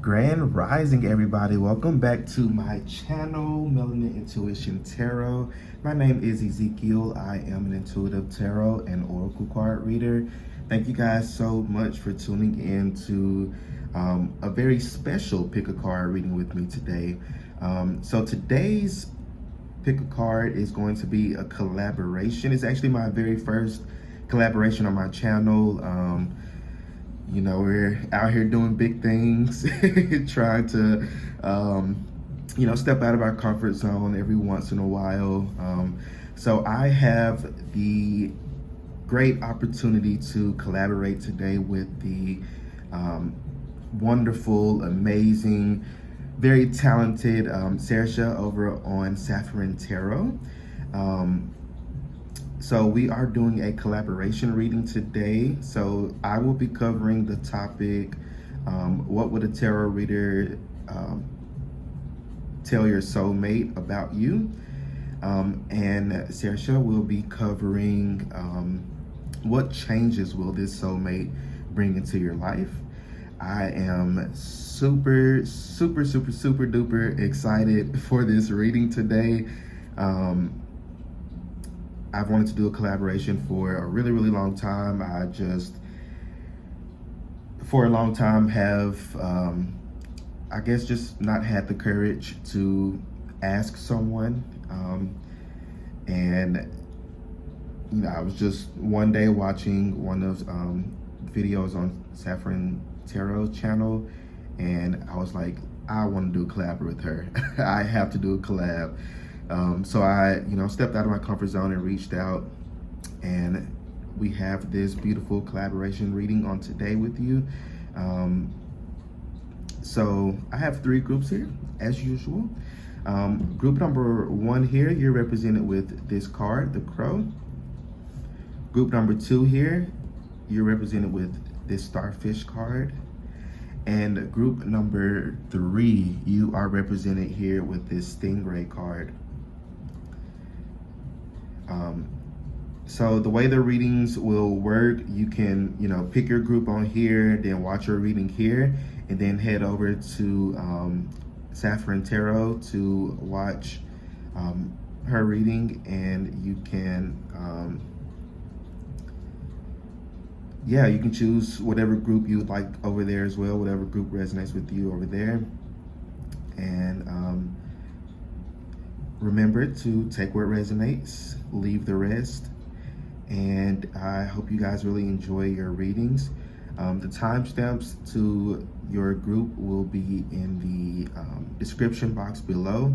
Grand Rising, everybody. Welcome back to my channel, Melanin Intuition Tarot. My name is Ezekiel. I am an intuitive tarot and oracle card reader. Thank you guys so much for tuning in to a very special pick a card reading with me today. So today's pick a card is going to be a collaboration. It's actually my very first collaboration on my channel. You know, we're out here doing big things, trying to, you know, step out of our comfort zone every once in a while. So I have the great opportunity to collaborate today with the wonderful, amazing, very talented Cashapp over on Saffron Tarot. So we are doing a collaboration reading today. So I will be covering the topic, what would a tarot reader tell your soulmate about you? And Cashapp will be covering what changes will this soulmate bring into your life. I am super duper excited for this reading today. I've wanted to do a collaboration for a really long time. I just, for a long time, have, I guess, just not had the courage to ask someone. And, you know, I was just one day watching one of those videos on Saffron Tarot channel, and I was like, I want to do a collab with her. I have to do a collab. So I, you know, stepped out of my comfort zone and reached out, and we have this beautiful collaboration reading on today with you. So I have three groups here, as usual. Group number one here, you're represented with this card, the Crow. Group number two here, you're represented with this Starfish card. And group number three, you are represented here with this Stingray card. So the way the readings will work, you can, you know, pick your group on here, then watch your reading here, and then head over to Saffron Tarot to watch her reading, and you can, yeah, you can choose whatever group you would like over there as well, whatever group resonates with you over there. And remember to take what resonates, leave the rest. And I hope you guys really enjoy your readings. The timestamps to your group will be in the description box below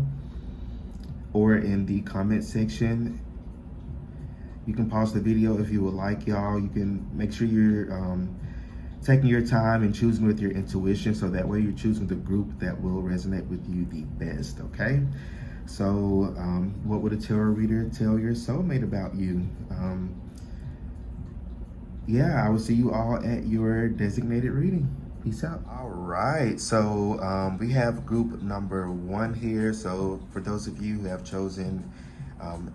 or in the comment section. You can pause the video if you would like, y'all. You can make sure you're taking your time and choosing with your intuition, so that way you're choosing the group that will resonate with you the best, okay? So what would a tarot reader tell your soulmate about you? Yeah, I will see you all at your designated reading. Peace out. All right, so we have group number one here. So for those of you who have chosen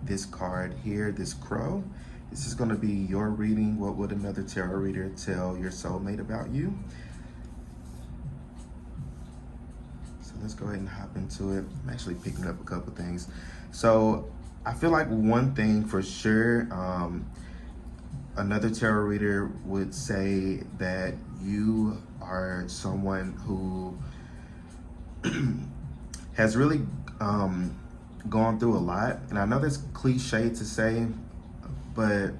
this card here, this Crow, this is going to be your reading. What would another tarot reader tell your soulmate about you? So let's go ahead and hop into it. I'm actually picking up a couple things. So I feel like one thing for sure, another tarot reader would say that you are someone who has really gone through a lot. And I know that's cliche to say, but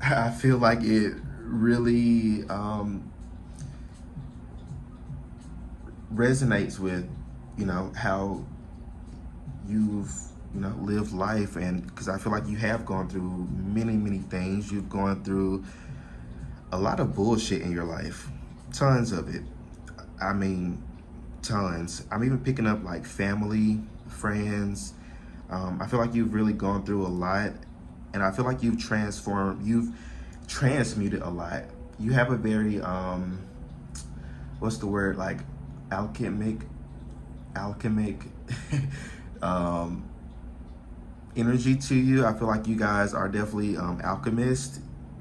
I feel like it really resonates with, you know, how you've, you know, lived life. And because I feel like you have gone through many things. You've gone through a lot of bullshit in your life, tons of it. I mean, tons. I'm even picking up like family, friends. I feel like you've really gone through a lot, and I feel like you've transmuted a lot. You have a very what's the word, like alchemic energy to you. I feel like you guys are definitely alchemists.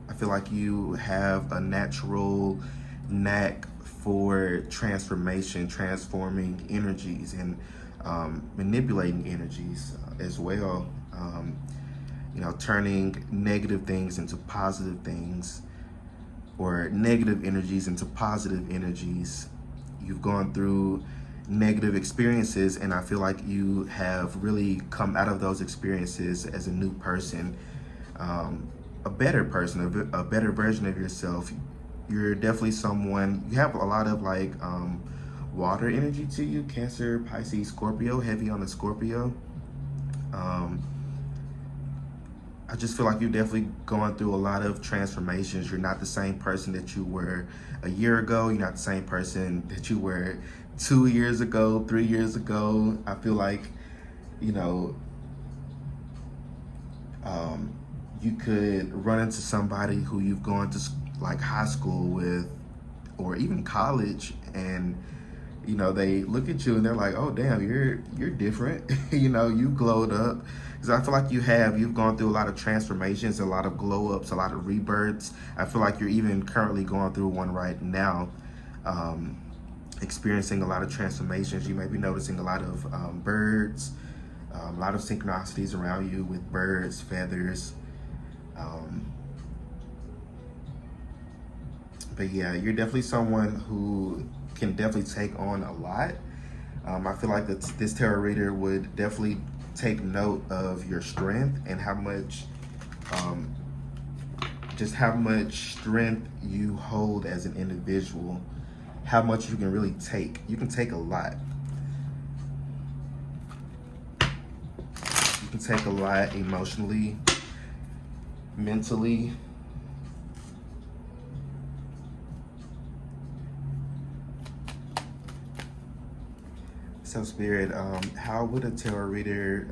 I feel like you have a natural knack for transformation, transforming energies, and manipulating energies as well. Turning negative things into positive things, or negative energies into positive energies. You've gone through negative experiences, and I feel like you have really come out of those experiences as a new person, a better person, a better version of yourself. You're definitely someone, you have a lot of like water energy to you, Cancer, Pisces, Scorpio, heavy on the Scorpio. I just feel like you're definitely going through a lot of transformations. You're not the same person that you were a year ago. You're not the same person that you were 2 years ago, 3 years ago. I feel like, you could run into somebody who you've gone to like high school with, or even college, and they look at you and they're like, oh damn, you're different. You glowed up. Because I feel like you've gone through a lot of transformations, a lot of glow ups, a lot of rebirths. I feel like you're even currently going through one right now, experiencing a lot of transformations. You may be noticing a lot of birds, a lot of synchronicities around you with birds, feathers. But yeah, you're definitely someone who can definitely take on a lot. I feel like this tarot reader would definitely take note of your strength and how much, just how much strength you hold as an individual, how much you can really take. You can take a lot. You can take a lot emotionally, mentally. So Spirit, how would a tarot reader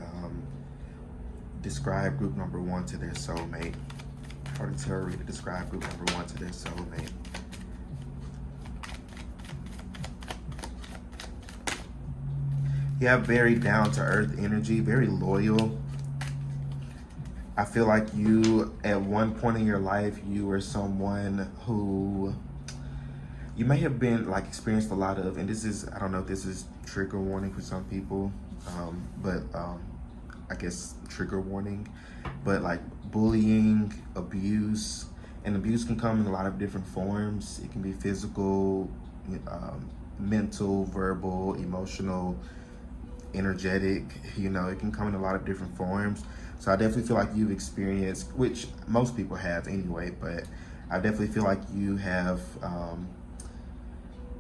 describe group number 1 to their soulmate? How would a tarot reader describe group number 1 to their soulmate? You have very down-to-earth energy, very loyal. I feel like you, at one point in your life, you were someone who you may have been like experienced a lot of, and this is, I don't know if this is trigger warning for some people, but I guess trigger warning, but like bullying, abuse, and abuse can come in a lot of different forms. It can be physical, mental, verbal, emotional, energetic, it can come in a lot of different forms. So I definitely feel like you've experienced, which most people have anyway, but I definitely feel like you have,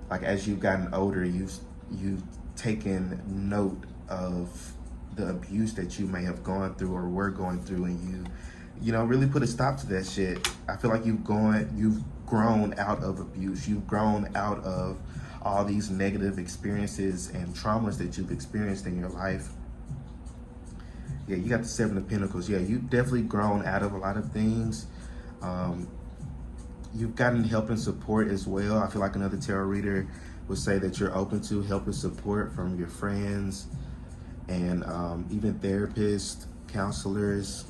like as you've gotten older, you've taken note of the abuse that you may have gone through or were going through, and you really put a stop to that shit. I feel like you've grown out of abuse. You've grown out of all these negative experiences and traumas that you've experienced in your life. Yeah, you got the 7 of Pentacles. Yeah, you've definitely grown out of a lot of things. You've gotten help and support as well. I feel like another tarot reader would say that you're open to help and support from your friends and even therapists, counselors.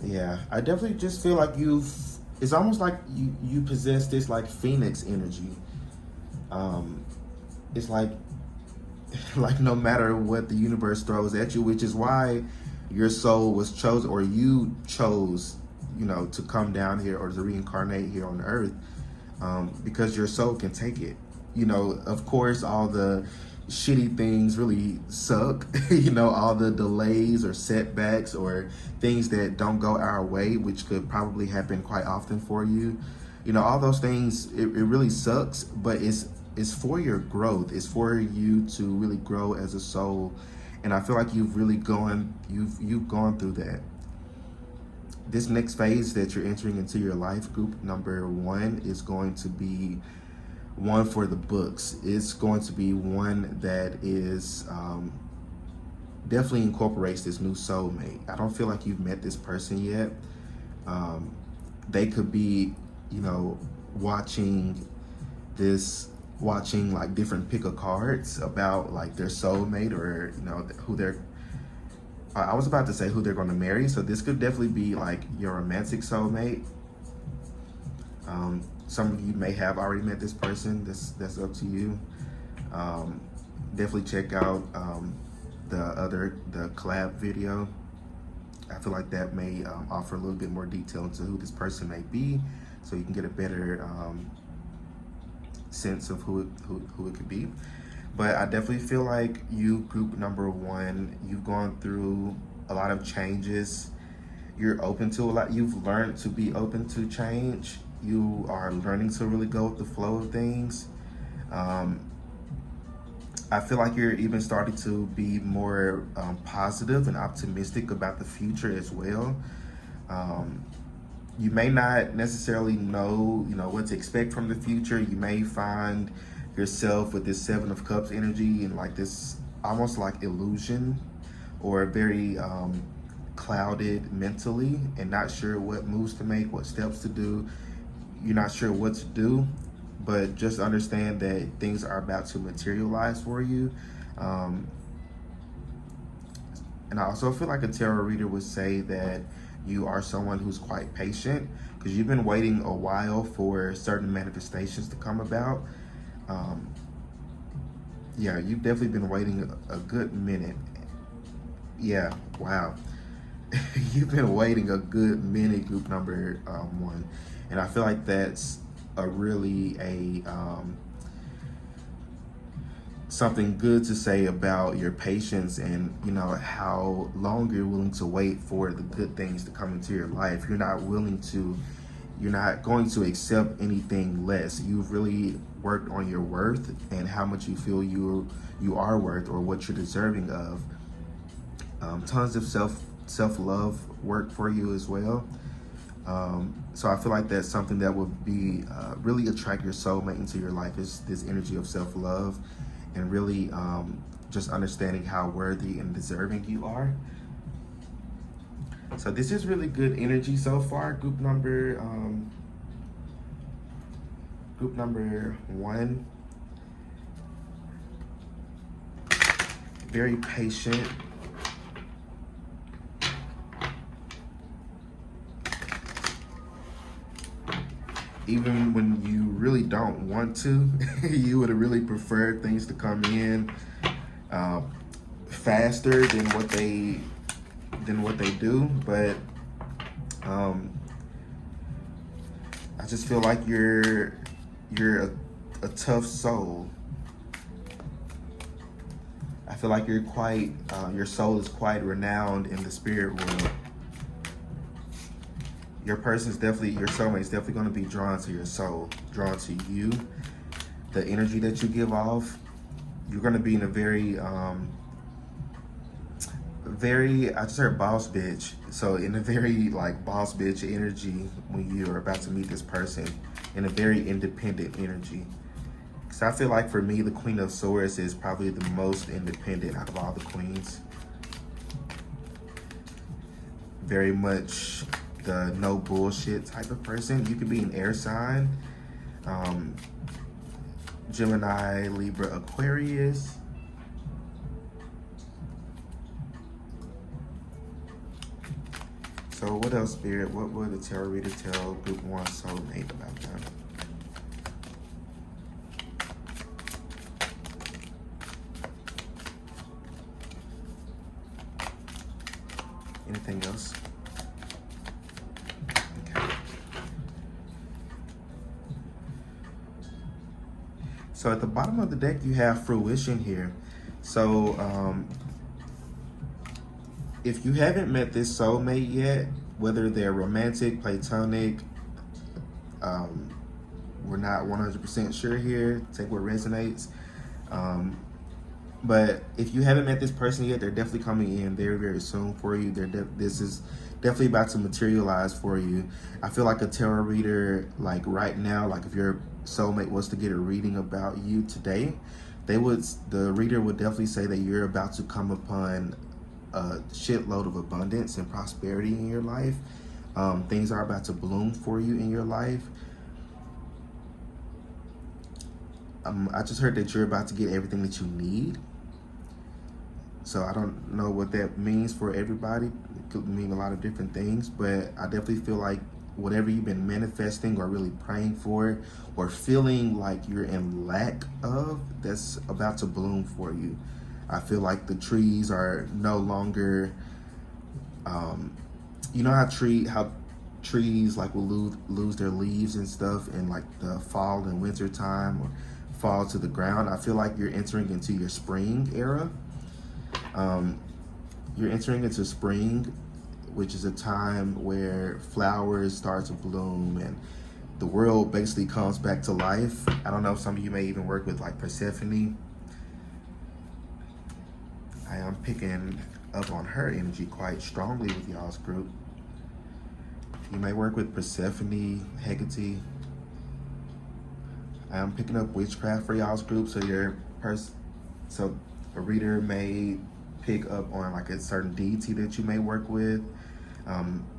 Yeah, I definitely just feel like it's almost like you possess this like Phoenix energy. It's like no matter what the universe throws at you, which is why your soul was chosen, or you chose, to come down here or to reincarnate here on earth, because your soul can take it. Of course, all the shitty things really suck, all the delays or setbacks or things that don't go our way, which could probably happen quite often for you. All those things, it really sucks, but it's for your growth. It's for you to really grow as a soul. And I feel like you've gone through that. This next phase that you're entering into your life, group number 1, is going to be one for the books. It's going to be one that is definitely incorporates this new soulmate. I don't feel like you've met this person yet. They could be, watching this watching like different pick of cards about like their soulmate, or you know, who they're, I was about to say who they're going to marry. So this could definitely be like your romantic soulmate. Some of you may have already met this person. That's up to you. Definitely check out the collab video. I feel like that may offer a little bit more detail into who this person may be, so you can get a better sense of who it could be. But I definitely feel like you, group number one, you've gone through a lot of changes. You're open to a lot. You've learned to be open to change. You are learning to really go with the flow of things. I feel like you're even starting to be more positive and optimistic about the future as well. You may not necessarily know, what to expect from the future. You may find yourself with this Seven of Cups energy and like this almost like illusion, or very clouded mentally and not sure what moves to make, what steps to do. You're not sure what to do, but just understand that things are about to materialize for you. And I also feel like a tarot reader would say that you are someone who's quite patient, because you've been waiting a while for certain manifestations to come about. Yeah, you've definitely been waiting a good minute. Yeah, wow. You've been waiting a good minute, group number one. And I feel like that's something good to say about your patience, and how long you're willing to wait for the good things to come into your life. You're not going to accept anything less. You've really worked on your worth and how much you feel you are worth, or what you're deserving of. Tons of self-love work for you as well. So I feel like that's something that would be really attract your soulmate into your life, is this energy of self-love, and really just understanding how worthy and deserving you are. So this is really good energy so far, group number one. Very patient. Even when you really don't want to, you would have really preferred things to come in faster than what they do. But I just feel like you're a tough soul. I feel like you're quite your soul is quite renowned in the spirit world. Your soulmate is definitely going to be drawn to your soul, drawn to you. The energy that you give off, you're going to be in a very, I just heard boss bitch. So in a very like boss bitch energy when you're about to meet this person, in a very independent energy. Because I feel like for me, the Queen of Swords is probably the most independent out of all the queens. Very much the no bullshit type of person. You could be an air sign, Gemini, Libra, Aquarius. So what else, Spirit? What would the tarot reader tell group one soulmate about them? Anything else? So at the bottom of the deck, you have fruition here. So if you haven't met this soulmate yet, whether they're romantic, platonic, we're not 100% sure here. Take what resonates. But if you haven't met this person yet, they're definitely coming in very, very soon for you. This is definitely about to materialize for you. I feel like a tarot reader, like right now, like if your soulmate was to get a reading about you today, the reader would definitely say that you're about to come upon a shitload of abundance and prosperity in your life. Things are about to bloom for you in your life. I just heard that you're about to get everything that you need. So I don't know what that means for everybody. It could mean a lot of different things, but I definitely feel like whatever you've been manifesting or really praying for or feeling like you're in lack of, that's about to bloom for you. I feel like the trees are no longer, you know how trees like will lose their leaves and stuff in like the fall and winter time, or fall to the ground. I feel like you're entering into your spring era. You're entering into spring, which is a time where flowers start to bloom and the world basically comes back to life. I don't know if some of you may even work with like Persephone. I am picking up on her energy quite strongly with y'all's group. You may work with Persephone, Hecate. I am picking up witchcraft for y'all's group, so so a reader may pick up on like a certain deity that you may work with.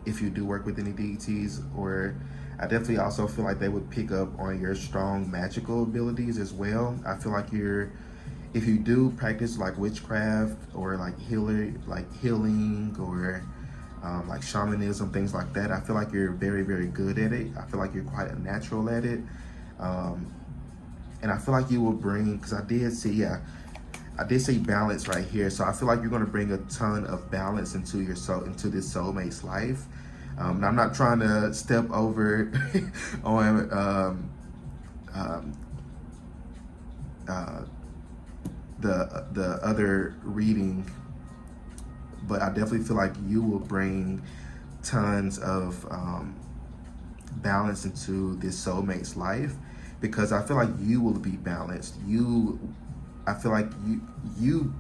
If you do work with any deities, or I definitely also feel like they would pick up on your strong magical abilities as well. I feel like if you do practice like witchcraft or like healing or like shamanism, things like that, I feel like you're very, very good at it. I feel like you're quite a natural at it. And I feel like you will bring, because I did see balance right here. So I feel like you're going to bring a ton of balance into this soulmate's life. Now I'm not trying to step over on the other reading, but I definitely feel like you will bring tons of balance into this soulmate's life, because I feel like you will be balanced. I feel like you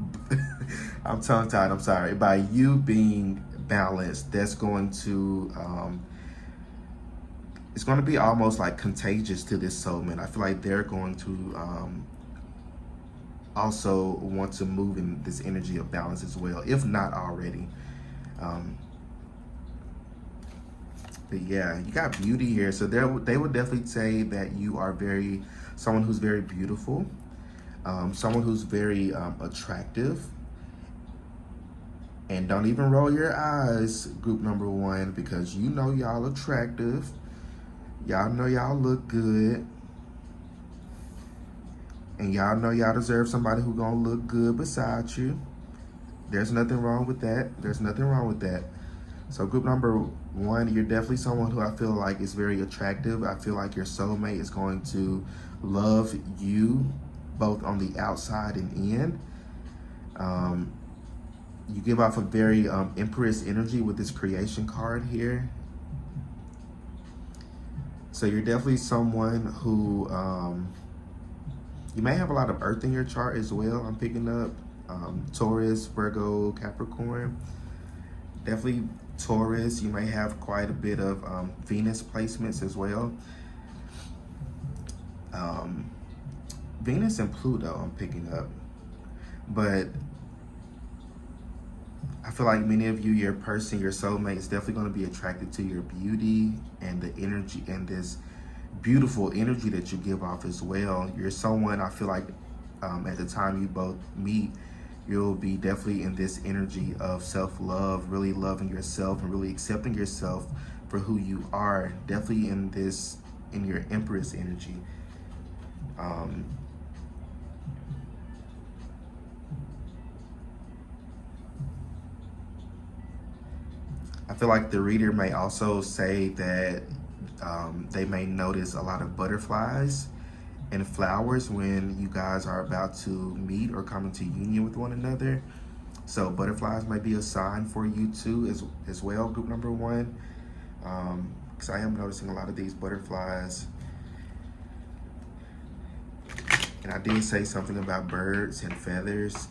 I'm tongue-tied, I'm sorry. By you being balanced, that's going to it's going to be almost like contagious to this soulmate. I feel like they're going to also want to move in this energy of balance as well, if not already. But yeah, you got beauty here. So they would definitely say that you are someone who's very beautiful, someone who's very attractive. And don't even roll your eyes, group number one, because you know y'all attractive. Y'all know y'all look good. And y'all know y'all deserve somebody who gonna look good beside you. There's nothing wrong with that. There's nothing wrong with that. So group number one, you're definitely someone who I feel like is very attractive. I feel like your soulmate is going to love you both on the outside and in. You give off a very Empress energy with this creation card here. So you're definitely someone who, you may have a lot of earth in your chart as well. I'm picking up Taurus, Virgo, Capricorn. Definitely Taurus. You may have quite a bit of Venus placements as well. Venus and Pluto I'm picking up. But I feel like many of you, your person, your soulmate is definitely going to be attracted to your beauty and the energy and this beautiful energy that you give off as well. You're someone, I feel like at the time you both meet, you'll be definitely in this energy of self-love, really loving yourself and really accepting yourself for who you are. Definitely in your Empress energy. I feel like the reader may also say that they may notice a lot of butterflies and flowers when you guys are about to meet or come into union with one another. So butterflies might be a sign for you too as well, group number one. Because I am noticing a lot of these butterflies. And I did say something about birds and feathers.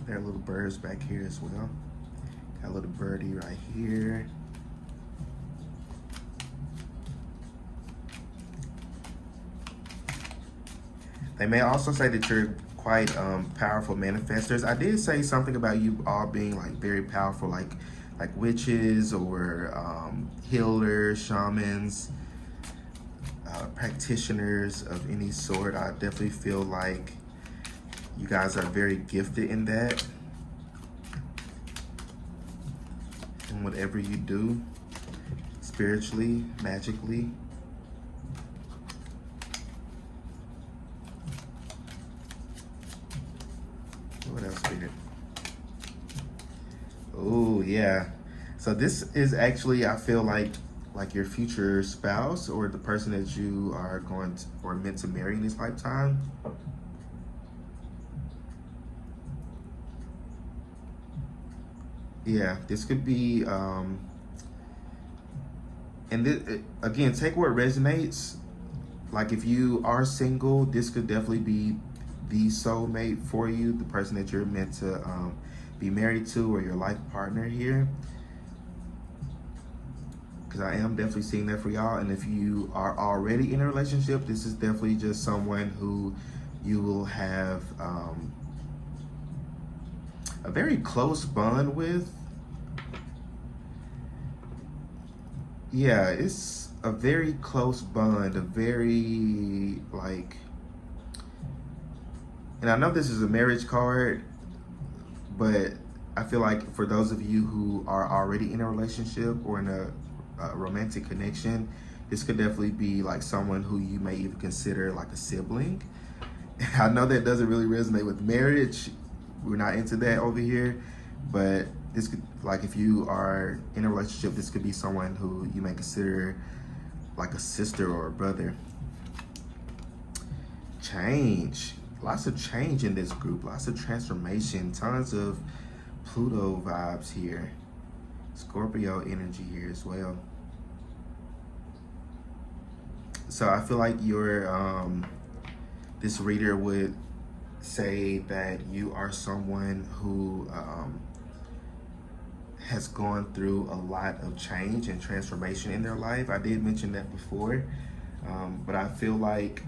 There are little birds back here as well. Got a little birdie right here. They may also say that you're quite powerful manifestors. I did say something about you all being like very powerful, like witches or healers, shamans, practitioners of any sort. I definitely feel like you guys are very gifted in that, in whatever you do, spiritually, magically. What else here? Oh yeah. So this is actually, I feel like your future spouse or the person that you are going to or meant to marry in this lifetime. Yeah, this could be, and this, again, take where it resonates. Like if you are single, this could definitely be the soulmate for you, the person that you're meant to be married to, or your life partner here. Because I am definitely seeing that for y'all. And if you are already in a relationship, this is definitely just someone who you will have a very close bond with. Yeah, it's a very close bond, a very like, and I know this is a marriage card, but I feel like for those of you who are already in a relationship or in a romantic connection, this could definitely be like someone who you may even consider like a sibling. I know that doesn't really resonate with marriage. We're not into that over here, but this could, like if you are in a relationship, this could be someone who you may consider like a sister or a brother. Change. Lots of change in this group. Lots of transformation. Tons of Pluto vibes here. Scorpio energy here as well. So I feel like your this reader would say that you are someone who has gone through a lot of change and transformation in their life. I did mention that before, but I feel like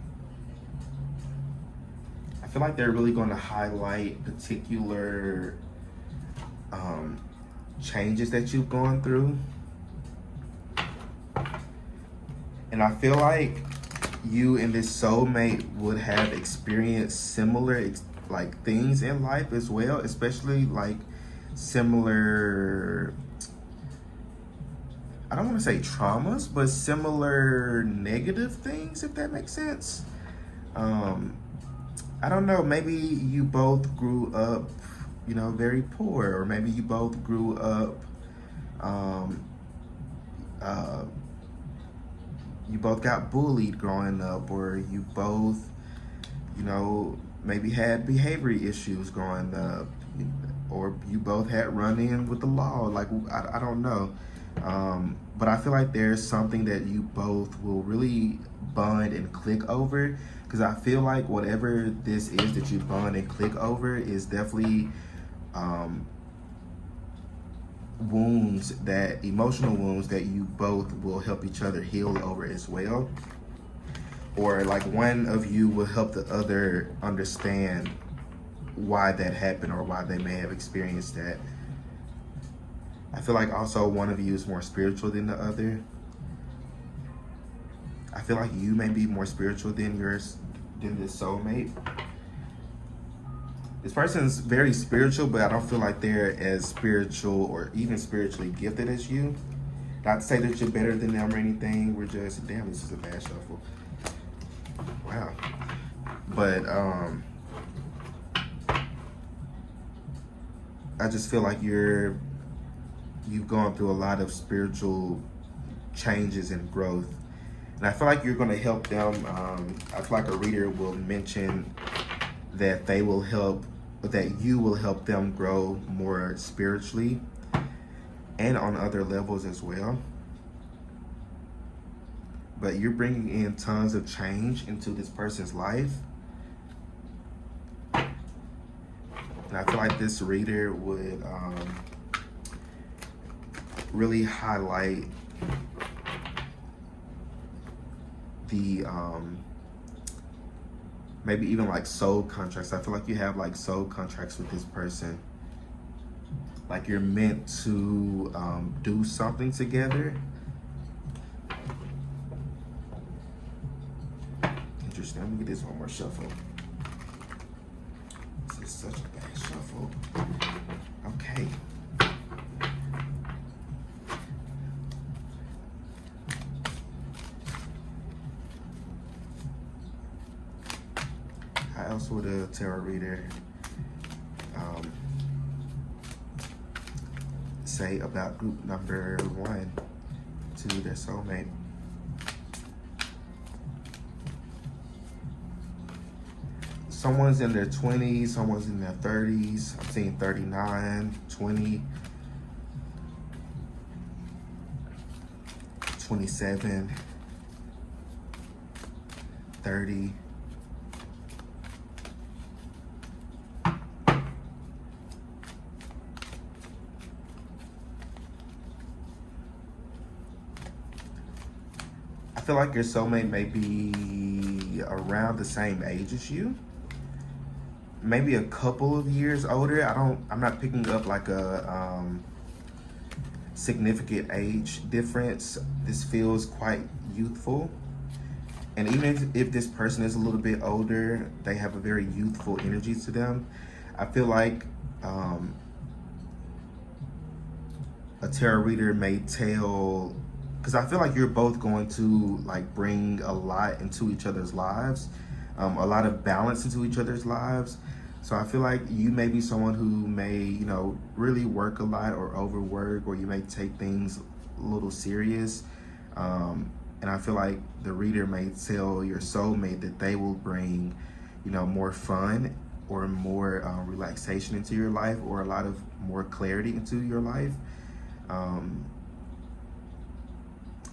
they're really going to highlight particular changes that you've gone through. And I feel like you and this soulmate would have experienced similar like things in life as well, especially like similar, I don't want to say traumas, but similar negative things, if that makes sense. I don't know, maybe you both grew up, you know, very poor, or maybe you both grew up, you both got bullied growing up, or you both, you know, maybe had behavior issues growing up, or you both had run-in with the law. Like, I don't know. But I feel like there's something that you both will really bond and click over, because I feel like whatever this is that you bond and click over is definitely wounds, that emotional wounds that you both will help each other heal over as well. Or like one of you will help the other understand why that happened or why they may have experienced that. I feel like also one of you is more spiritual than the other. I feel like you may be more spiritual than this soulmate. This person's very spiritual, but I don't feel like they're as spiritual or even spiritually gifted as you. Not to say that you're better than them or anything. We're just, damn, this is a bad shuffle. Wow. But I just feel like you've gone through a lot of spiritual changes and growth. And I feel like you're going to help them. I feel like a reader will mention that they will help, that you will help them grow more spiritually and on other levels as well. But you're bringing in tons of change into this person's life. And I feel like this reader would really highlight maybe even like soul contracts. I feel like you have like soul contracts with this person. Like you're meant to do something together. Interesting. Let me get this one more shuffle. This is such a bad shuffle. Okay. How else would a tarot reader say about group number 1 to their soulmate? Someone's in their 20s, someone's in their 30s. I'm seeing 39, 20, 27, 30. I feel like your soulmate may be around the same age as you. Maybe a couple of years older. I'm not picking up like a significant age difference. This feels quite youthful. And even if this person is a little bit older, they have a very youthful energy to them. I feel like a tarot reader may tell, because I feel like you're both going to like bring a lot into each other's lives, a lot of balance into each other's lives. So I feel like you may be someone who may, you know, really work a lot or overwork, or you may take things a little serious. And I feel like the reader may tell your soulmate that they will bring, you know, more fun or more relaxation into your life, or a lot of more clarity into your life.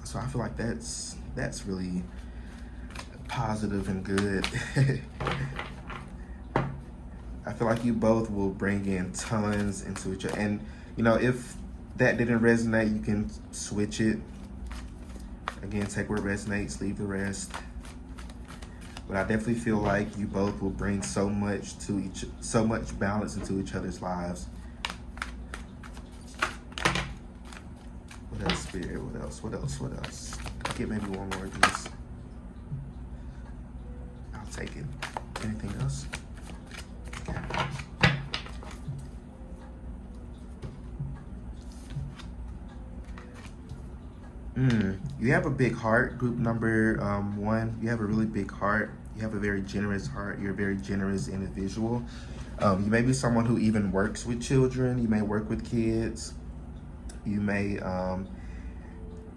So I feel like that's really positive and good. I feel like you both will bring in tons into each other. And, you know, if that didn't resonate, you can switch it. Again, take what resonates, leave the rest. But I definitely feel like you both will bring so much balance into each other's lives. What else, Spirit? What else? Get maybe one more of these. I'll take it. Anything else? You have a big heart, group number 1. You have a really big heart. You have a very generous heart. You're a very generous individual. You may be someone who even works with children. You may work with kids. You may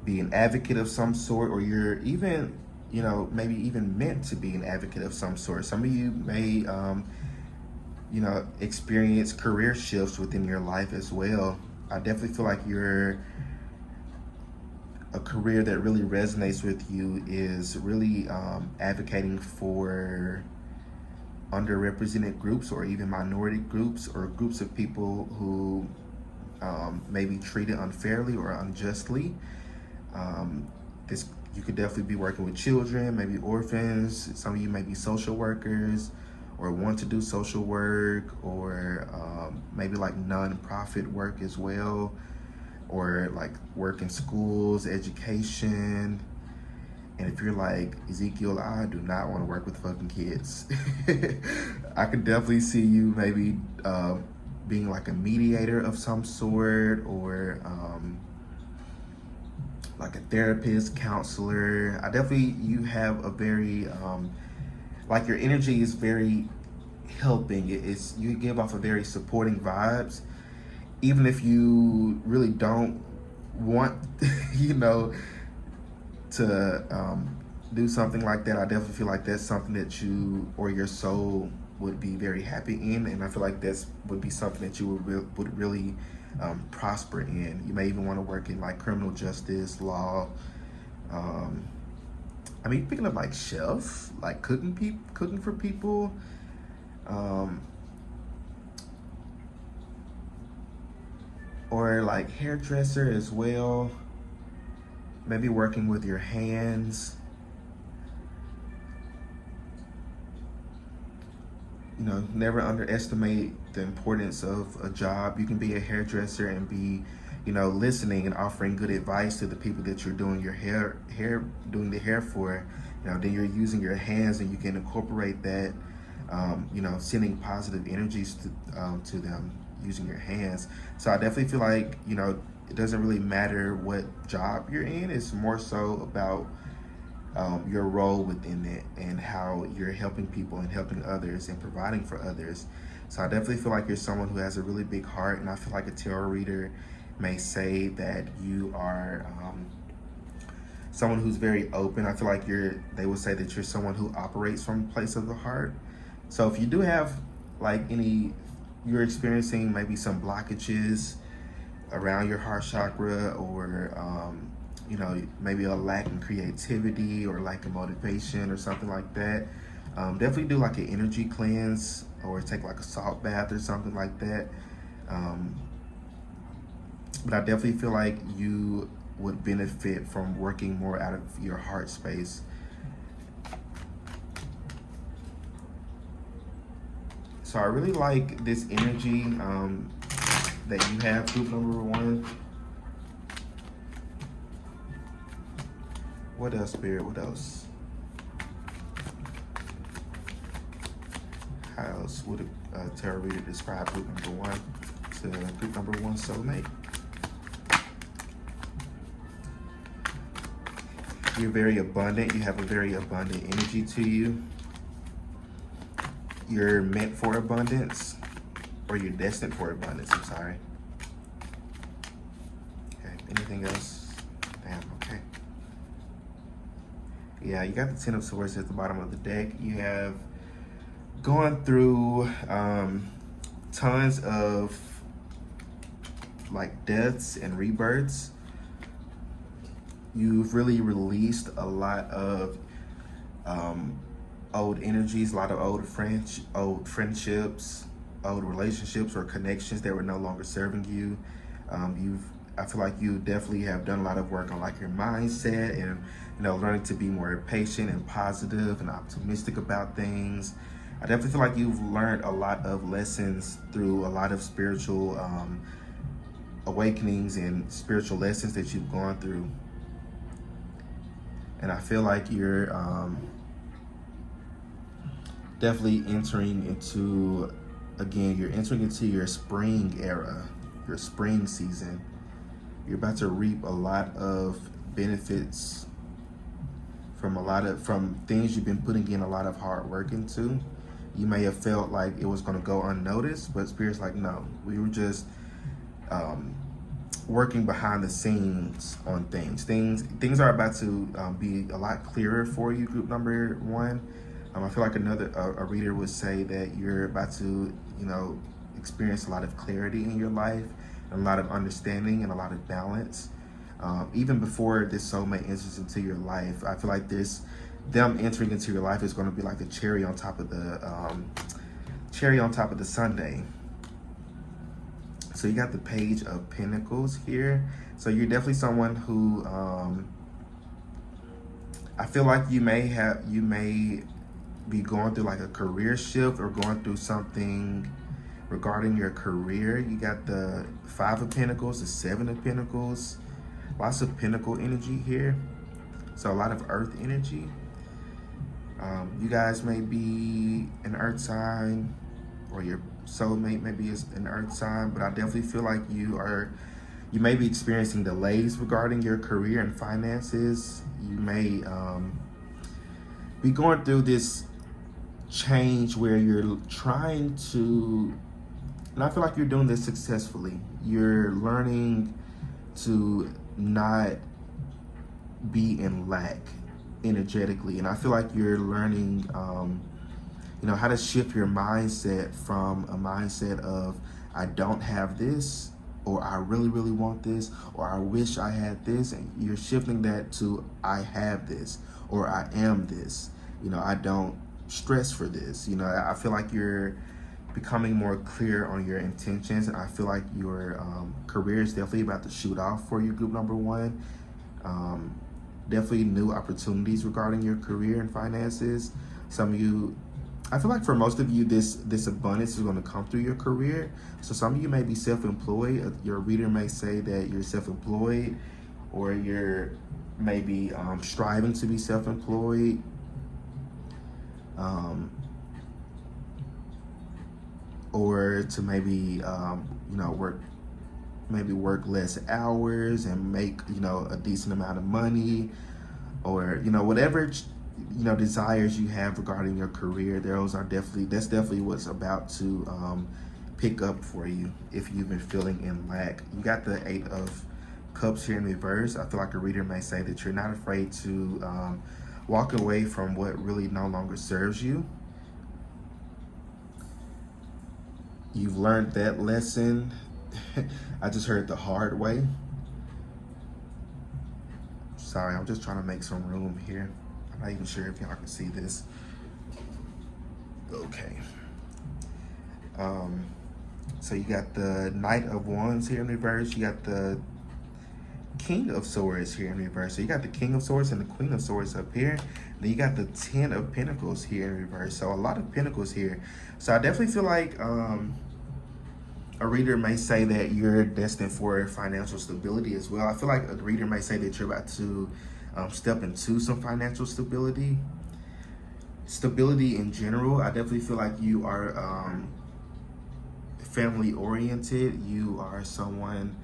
be an advocate of some sort, or you're even, you know, maybe even meant to be an advocate of some sort. Some of you may, you know, experience career shifts within your life as well. I definitely feel like a career that really resonates with you is really advocating for underrepresented groups, or even minority groups, or groups of people who may be treated unfairly or unjustly. You could definitely be working with children, maybe orphans. Some of you may be social workers, or want to do social work, or maybe like non-profit work as well, or like work in schools, education. And if you're like, Ezekiel, I do not want to work with fucking kids. I could definitely see you maybe being like a mediator of some sort, or like a therapist, counselor. You have a very, like your energy is very helping. You give off a very supporting vibes. Even if you really don't want, you know, to do something like that, I definitely feel like that's something that you or your soul would be very happy in, and I feel like that's would be something that you would really prosper in. You may even want to work in like criminal justice, law. I mean, picking up like chef, like cooking for people. Or like hairdresser as well. Maybe working with your hands. never underestimate the importance of a job. You can be a hairdresser and be, listening and offering good advice to the people that you're doing your doing the hair for. Then you're using your hands, and you can incorporate that, sending positive energies to them using your hands. So I definitely feel like, it doesn't really matter what job you're in. It's more so about your role within it and how you're helping people and helping others and providing for others. So I definitely feel like you're someone who has a really big heart, and I feel like a tarot reader may say that you are someone who's very open. I feel like they will say that you're someone who operates from a place of the heart. So if you do have you're experiencing maybe some blockages around your heart chakra, or maybe a lack in creativity or lack of motivation or something like that, definitely do like an energy cleanse or take like a salt bath or something like that. But I definitely feel like you would benefit from working more out of your heart space. So I really like this energy that you have, group number 1. What else, Spirit? What else? How else would a tarot reader describe group number 1 to group number 1 soulmate? You're very abundant. You have a very abundant energy to you. You're meant for abundance, or you're destined for abundance. I'm sorry. Okay. Anything else? Damn. Okay. Yeah, you got the 10 of Swords at the bottom of the deck. You have gone through tons of like deaths and rebirths. You've really released a lot of old energies, a lot of old friendships, old relationships or connections that were no longer serving you. I feel like you definitely have done a lot of work on like your mindset and learning to be more patient and positive and optimistic about things. I definitely feel like you've learned a lot of lessons through a lot of spiritual awakenings and spiritual lessons that you've gone through. And I feel like you're definitely entering into your spring era, your spring season. You're about to reap a lot of benefits from things you've been putting in a lot of hard work into. You may have felt like it was going to go unnoticed, but Spirit's like, no, we were just working behind the scenes on things. Things are about to be a lot clearer for you, group number 1. I feel like a reader would say that you're about to, experience a lot of clarity in your life, and a lot of understanding and a lot of balance. Even before this soulmate enters into your life, I feel like them entering into your life is going to be like the cherry on top of the sundae. So you got the Page of Pentacles here. So you're definitely someone who I feel like you may be going through like a career shift or going through something regarding your career. You got the 5 of Pentacles, the 7 of Pentacles, lots of Pentacle energy here. So a lot of Earth energy. You guys may be an Earth sign, or your soulmate maybe is an Earth sign, but I definitely feel like you may be experiencing delays regarding your career and finances. You may be going through this change where you're trying to, and I feel like you're doing this successfully. You're learning to not be in lack energetically, and I feel like you're learning how to shift your mindset from a mindset of I don't have this, or I really, really want this, or I wish I had this, and you're shifting that to I have this, or I am this. I don't stress for this. I feel like you're becoming more clear on your intentions, and I feel like your career is definitely about to shoot off for you, group number 1. Definitely new opportunities regarding your career and finances. Some of you I feel like for most of you, this abundance is going to come through your career. So some of you may be self-employed. Your reader may say that you're self-employed, or you're maybe striving to be self-employed. Or to maybe work less hours and make a decent amount of money, or whatever desires you have regarding your career. That's definitely what's about to pick up for you if you've been feeling in lack. You got the 8 of Cups here in reverse. I feel like a reader may say that you're not afraid to walk away from what really no longer serves you. You've learned that lesson. I just heard the hard way. Sorry, I'm just trying to make some room here. I'm not even sure if y'all can see this. Okay. So you got the Knight of Wands here in reverse. You got the King of Swords here in reverse. So you got the King of Swords and the Queen of Swords up here. Then you got the 10 of Pentacles here in reverse. So a lot of Pentacles here. So I definitely feel like a reader may say that you're destined for financial stability as well. I feel like a reader may say that you're about to step into some financial stability. Stability in general. I definitely feel like you are family oriented. You are someone,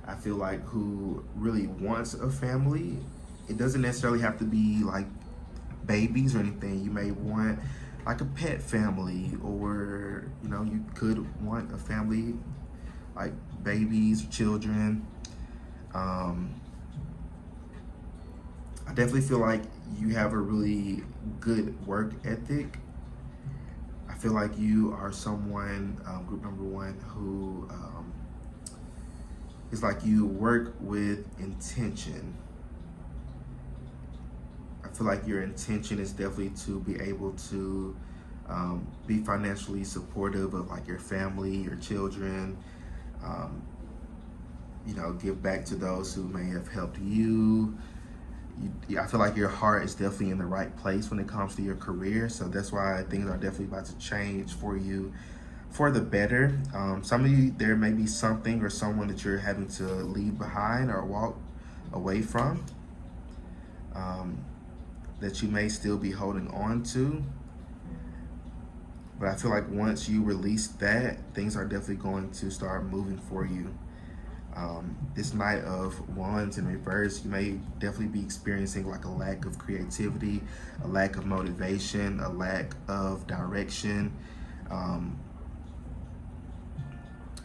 I feel like, who really wants a family. It doesn't necessarily have to be like babies or anything. You may want like a pet family, or you could want a family like babies, children. I definitely feel like you have a really good work ethic. I feel like you are someone, group number 1, who is like you work with intention. I feel like your intention is definitely to be able to be financially supportive of like your family, your children, give back to those who may have helped you. I feel like your heart is definitely in the right place when it comes to your career. So that's why things are definitely about to change for you for the better. Some of you, there may be something or someone that you're having to leave behind or walk away from, that you may still be holding on to. But I feel like once you release that, things are definitely going to start moving for you. This Knight of Wands in reverse, you may definitely be experiencing like a lack of creativity, a lack of motivation, a lack of direction.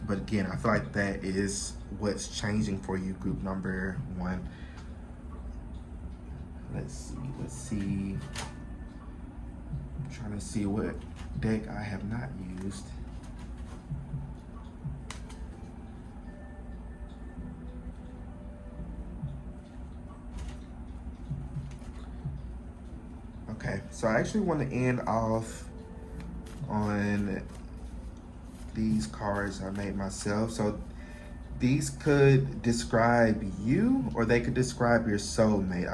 But again, I feel like that is what's changing for you, group number 1. Let's see. I'm trying to see what deck I have not used. Okay, so I actually want to end off on these cards I made myself. So these could describe you, or they could describe your soulmate.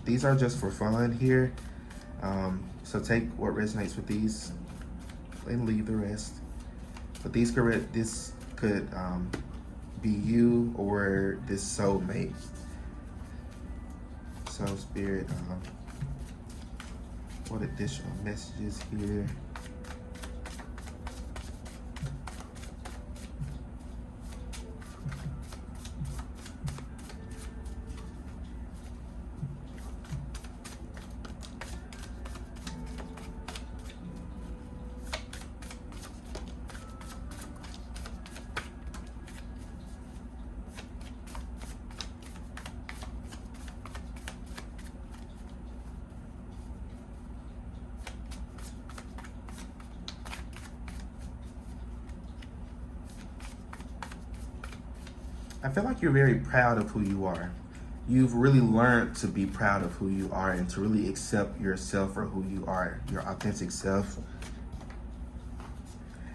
These are just for fun here. So take what resonates with these and leave the rest. But this could be you or this soulmate. So Spirit, what additional messages here? I feel like you're very proud of who you are. You've really learned to be proud of who you are and to really accept yourself for who you are, your authentic self.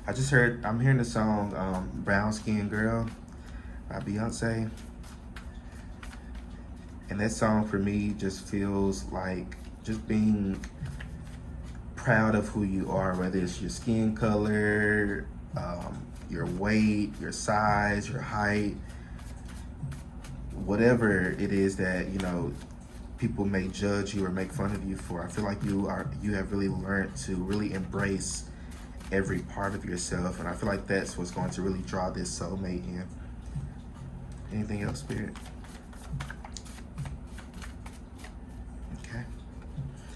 I'm hearing the song Brown Skin Girl by Beyonce. And that song for me just feels like just being proud of who you are, whether it's your skin color, your weight, your size, your height, whatever it is that, you know, people may judge you or make fun of you for. I feel like you have really learned to really embrace every part of yourself, and I feel like that's what's going to really draw this soulmate in. Anything else, Spirit? Okay.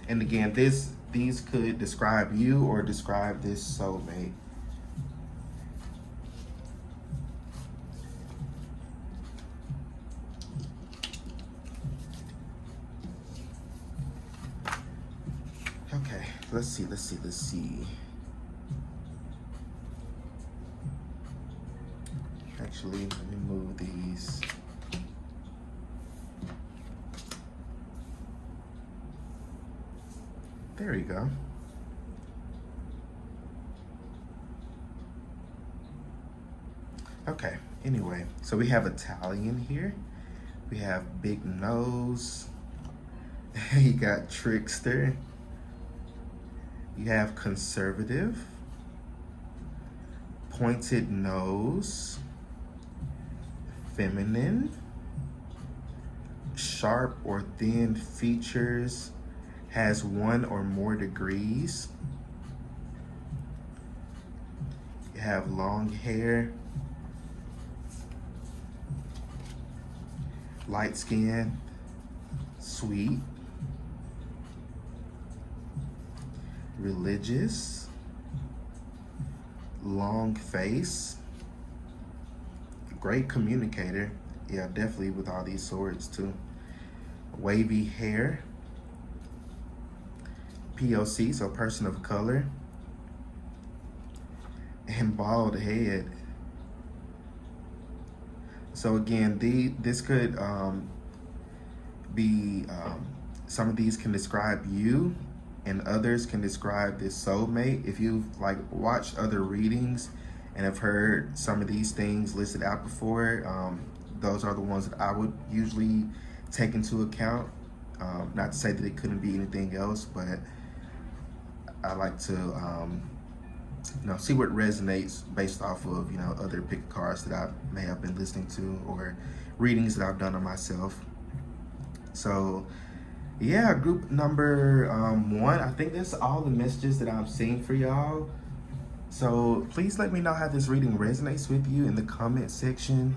And again, these could describe you or describe this soulmate. Okay, let's see. Actually, let me move these. There you go. Okay, anyway, so we have Italian here. We have big nose. You got trickster. You have conservative. Pointed nose. Feminine. Sharp or thin features. Has 1 or more degrees. You have long hair. Light skin. Sweet. Religious. Long face. Great communicator. Yeah, definitely with all these swords too. Wavy hair. POC, so person of color. And bald head. So again, this could be, some of these can describe you, and others can describe this soulmate. If you've like watched other readings and have heard some of these things listed out before, those are the ones that I would usually take into account. Not to say that it couldn't be anything else, but I like to you know, see what resonates based off of, you know, other pick cards that I may have been listening to or readings that I've done on myself. So yeah, group number 1, I think that's all the messages that I'm seeing for y'all. So please let me know how this reading resonates with you in the comment section.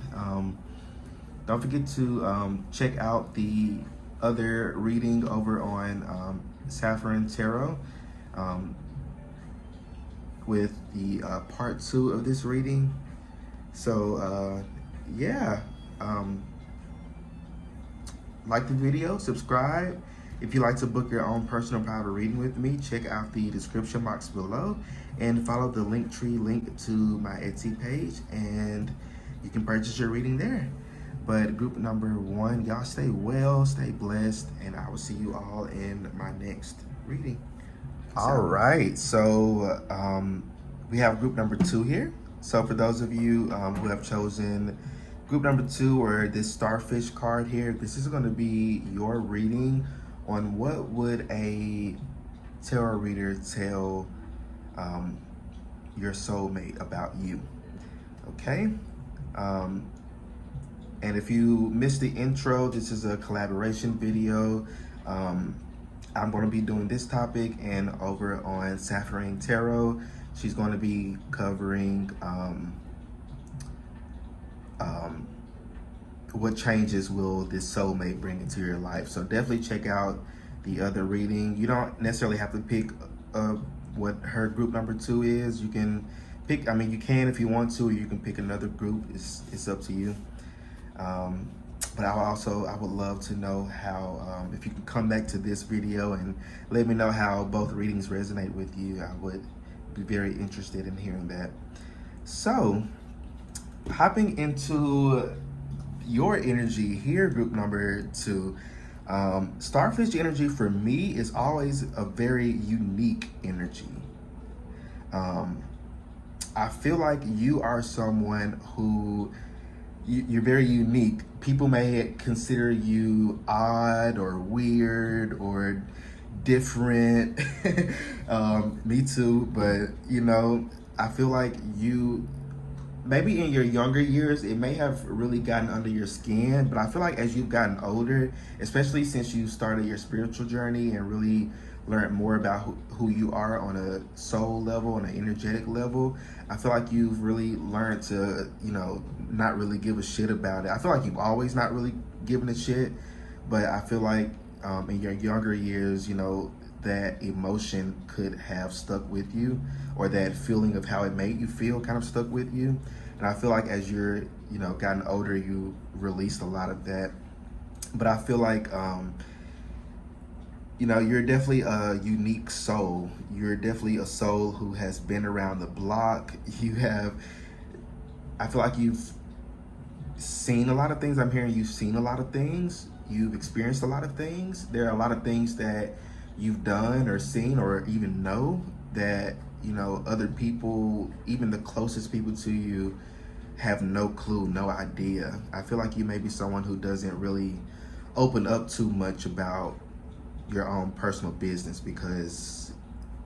Don't forget to check out the other reading over on Saffron Tarot with the part 2 of this reading. So yeah, like the video, subscribe. If you'd like to book your own personal private reading with me, check out the description box below and follow the Linktree link to my Etsy page, and you can purchase your reading there. But group number 1, y'all stay well, stay blessed, and I will see you all in my next reading. All right, so we have group number 2 here. So for those of you who have chosen group number 2 or this starfish card here, this is going to be your reading on what would a tarot reader tell your soulmate about you. Okay. And if you missed the intro, this is a collaboration video. I'm going to be doing this topic, and over on Saffron Tarot, she's going to be covering what changes will this soulmate bring into your life. So definitely check out the other reading. You don't necessarily have to pick what her group number 2 is. You can pick, I mean, you can if you want to, or you can pick another group. It's up to you. But I would love to know how, if you can come back to this video and let me know how both readings resonate with you. I would be very interested in hearing that. So, hopping into your energy here, group number 2. Starfish energy for me is always a very unique energy. I feel like you are someone who, you're very unique. People may consider you odd or weird, or different. Me too, but you know, I feel like you maybe in your younger years it may have really gotten under your skin, but I feel like as you've gotten older, especially since you started your spiritual journey and really learned more about who you are on a soul level, on an energetic level, I feel like you've really learned to, you know, not really give a shit about it. I feel like you've always not really given a shit, but I feel like in your younger years, you know, that emotion could have stuck with you, or that feeling of how it made you feel kind of stuck with you. And I feel like as you're, you know, gotten older, you released a lot of that. But I feel like, you know, you're definitely a unique soul. You're definitely a soul who has been around the block. You have, I feel like you've seen a lot of things. I'm hearing you've seen a lot of things. You've experienced a lot of things. There are a lot of things that you've done or seen or even know that, you know, other people, even the closest people to you, have no clue, no idea. I feel like you may be someone who doesn't really open up too much about your own personal business because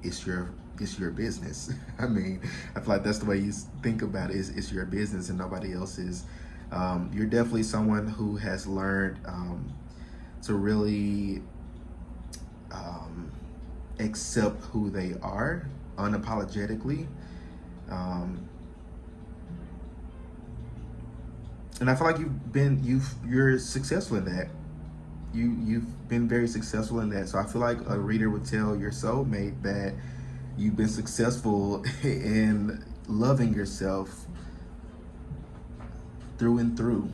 it's your business. I mean, I feel like that's the way you think about it. It's your business and nobody else's. You're definitely someone who has learned to really accept who they are unapologetically. And I feel like you're successful in that. You've been very successful in that. So I feel like a reader would tell your soulmate that you've been successful in loving yourself through and through.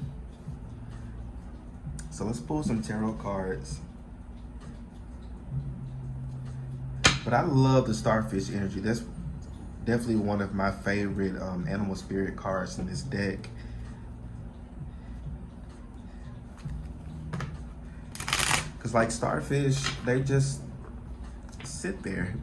So let's pull some tarot cards. But I love the starfish energy. That's definitely one of my favorite animal spirit cards in this deck. Because like starfish, they just sit there.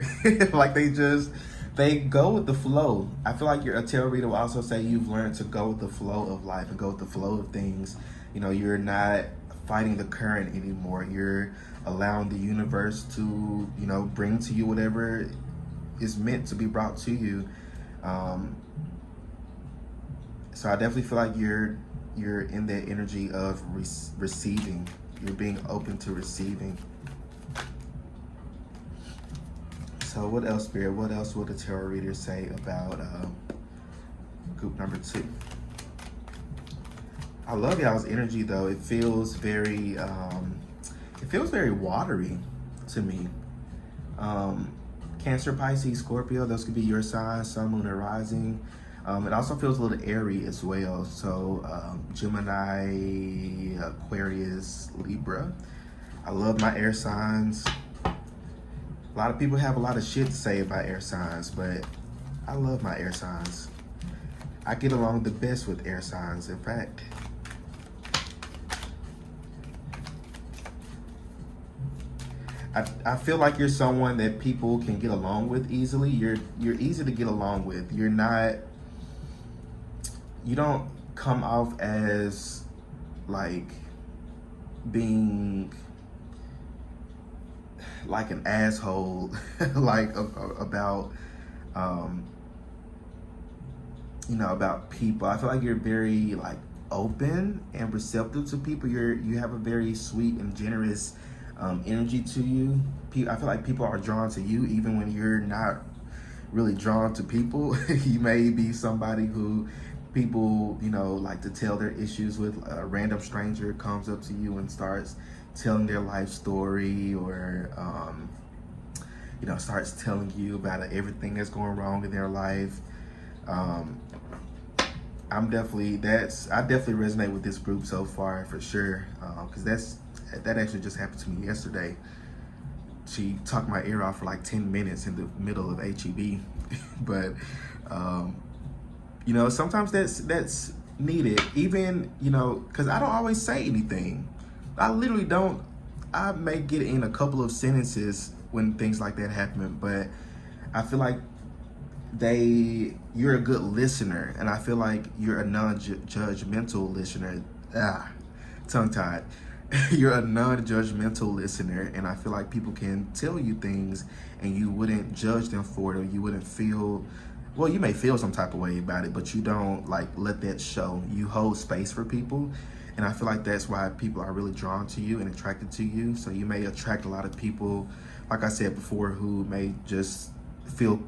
Like they go with the flow. I feel like a tarot reader will also say you've learned to go with the flow of life and go with the flow of things. You know, you're not fighting the current anymore. You're allowing the universe to, you know, bring to you whatever is meant to be brought to you. So I definitely feel like you're in that energy of receiving. You're being open to receiving. So what else, Spirit? What else will the tarot reader say about group number 2? I love y'all's energy though. It feels very watery to me. Cancer, Pisces, Scorpio, those could be your signs, sun, moon, and rising. It also feels a little airy as well. So Gemini, Aquarius, Libra. I love my air signs. A lot of people have a lot of shit to say about air signs, but I love my air signs. I get along the best with air signs, in fact. I feel like you're someone that people can get along with easily. You're easy to get along with. You don't come off as like being like an asshole like about you know, about people. I feel like you're very like open and receptive to people. You have a very sweet and generous energy to you. I feel like people are drawn to you even when you're not really drawn to people. You may be somebody who people, you know, like to tell their issues with. A random stranger comes up to you and starts telling their life story, or you know, starts telling you about everything that's going wrong in their life. I definitely resonate with this group so far for sure, because that actually just happened to me yesterday. She talked my ear off for like 10 minutes in the middle of HEB. But you know, sometimes that's needed, even, you know, because I don't always say anything. I literally don't. I may get in a couple of sentences when things like that happen, but I feel like you're a good listener, and I feel like you're a non-judgmental listener. Tongue-tied. you're a non-judgmental listener, and I feel like people can tell you things and you wouldn't judge them for it, or you wouldn't feel, well, you may feel some type of way about it, but you don't like let that show. You hold space for people, and I feel like that's why people are really drawn to you and attracted to you. So you may attract a lot of people, like I said before, who may just feel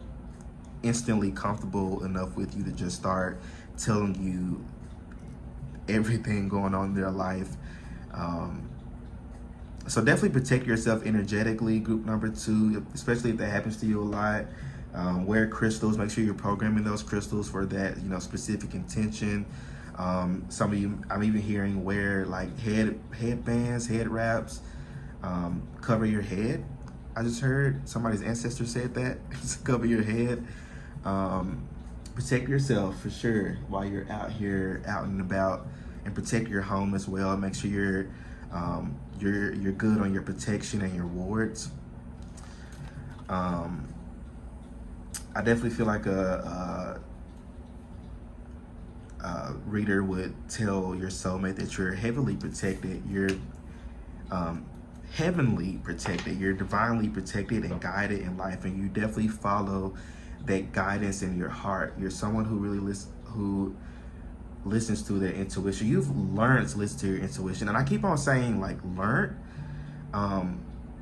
instantly comfortable enough with you to just start telling you everything going on in their life. So definitely protect yourself energetically, group number 2, especially if that happens to you a lot. Wear crystals. Make sure you're programming those crystals for that, specific intention. Some of you, I'm even hearing, wear like headbands, head wraps. Cover your head. I just heard somebody's ancestor said that. Cover your head. Protect yourself for sure while you're out here, out and about, and protect your home as well. Make sure you're good on your protection and your wards. I definitely feel like a reader would tell your soulmate that you're heavily protected. You're heavenly protected. You're divinely protected and guided in life, and you definitely follow that guidance in your heart. You're someone who really listens to their intuition. You've learned to listen to your intuition, and I keep on saying like learn,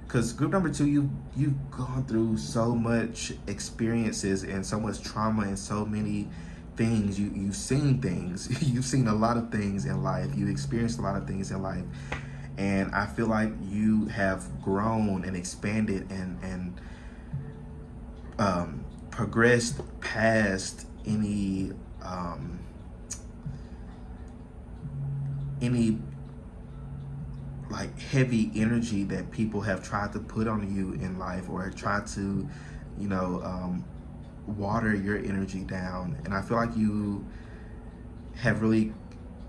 because group number 2, you've gone through so much experiences and so much trauma and so many things. You've seen things. You've seen a lot of things in life. You experienced a lot of things in life, and I feel like you have grown and expanded and progressed past any like heavy energy that people have tried to put on you in life, or tried to water your energy down. And I feel like you have really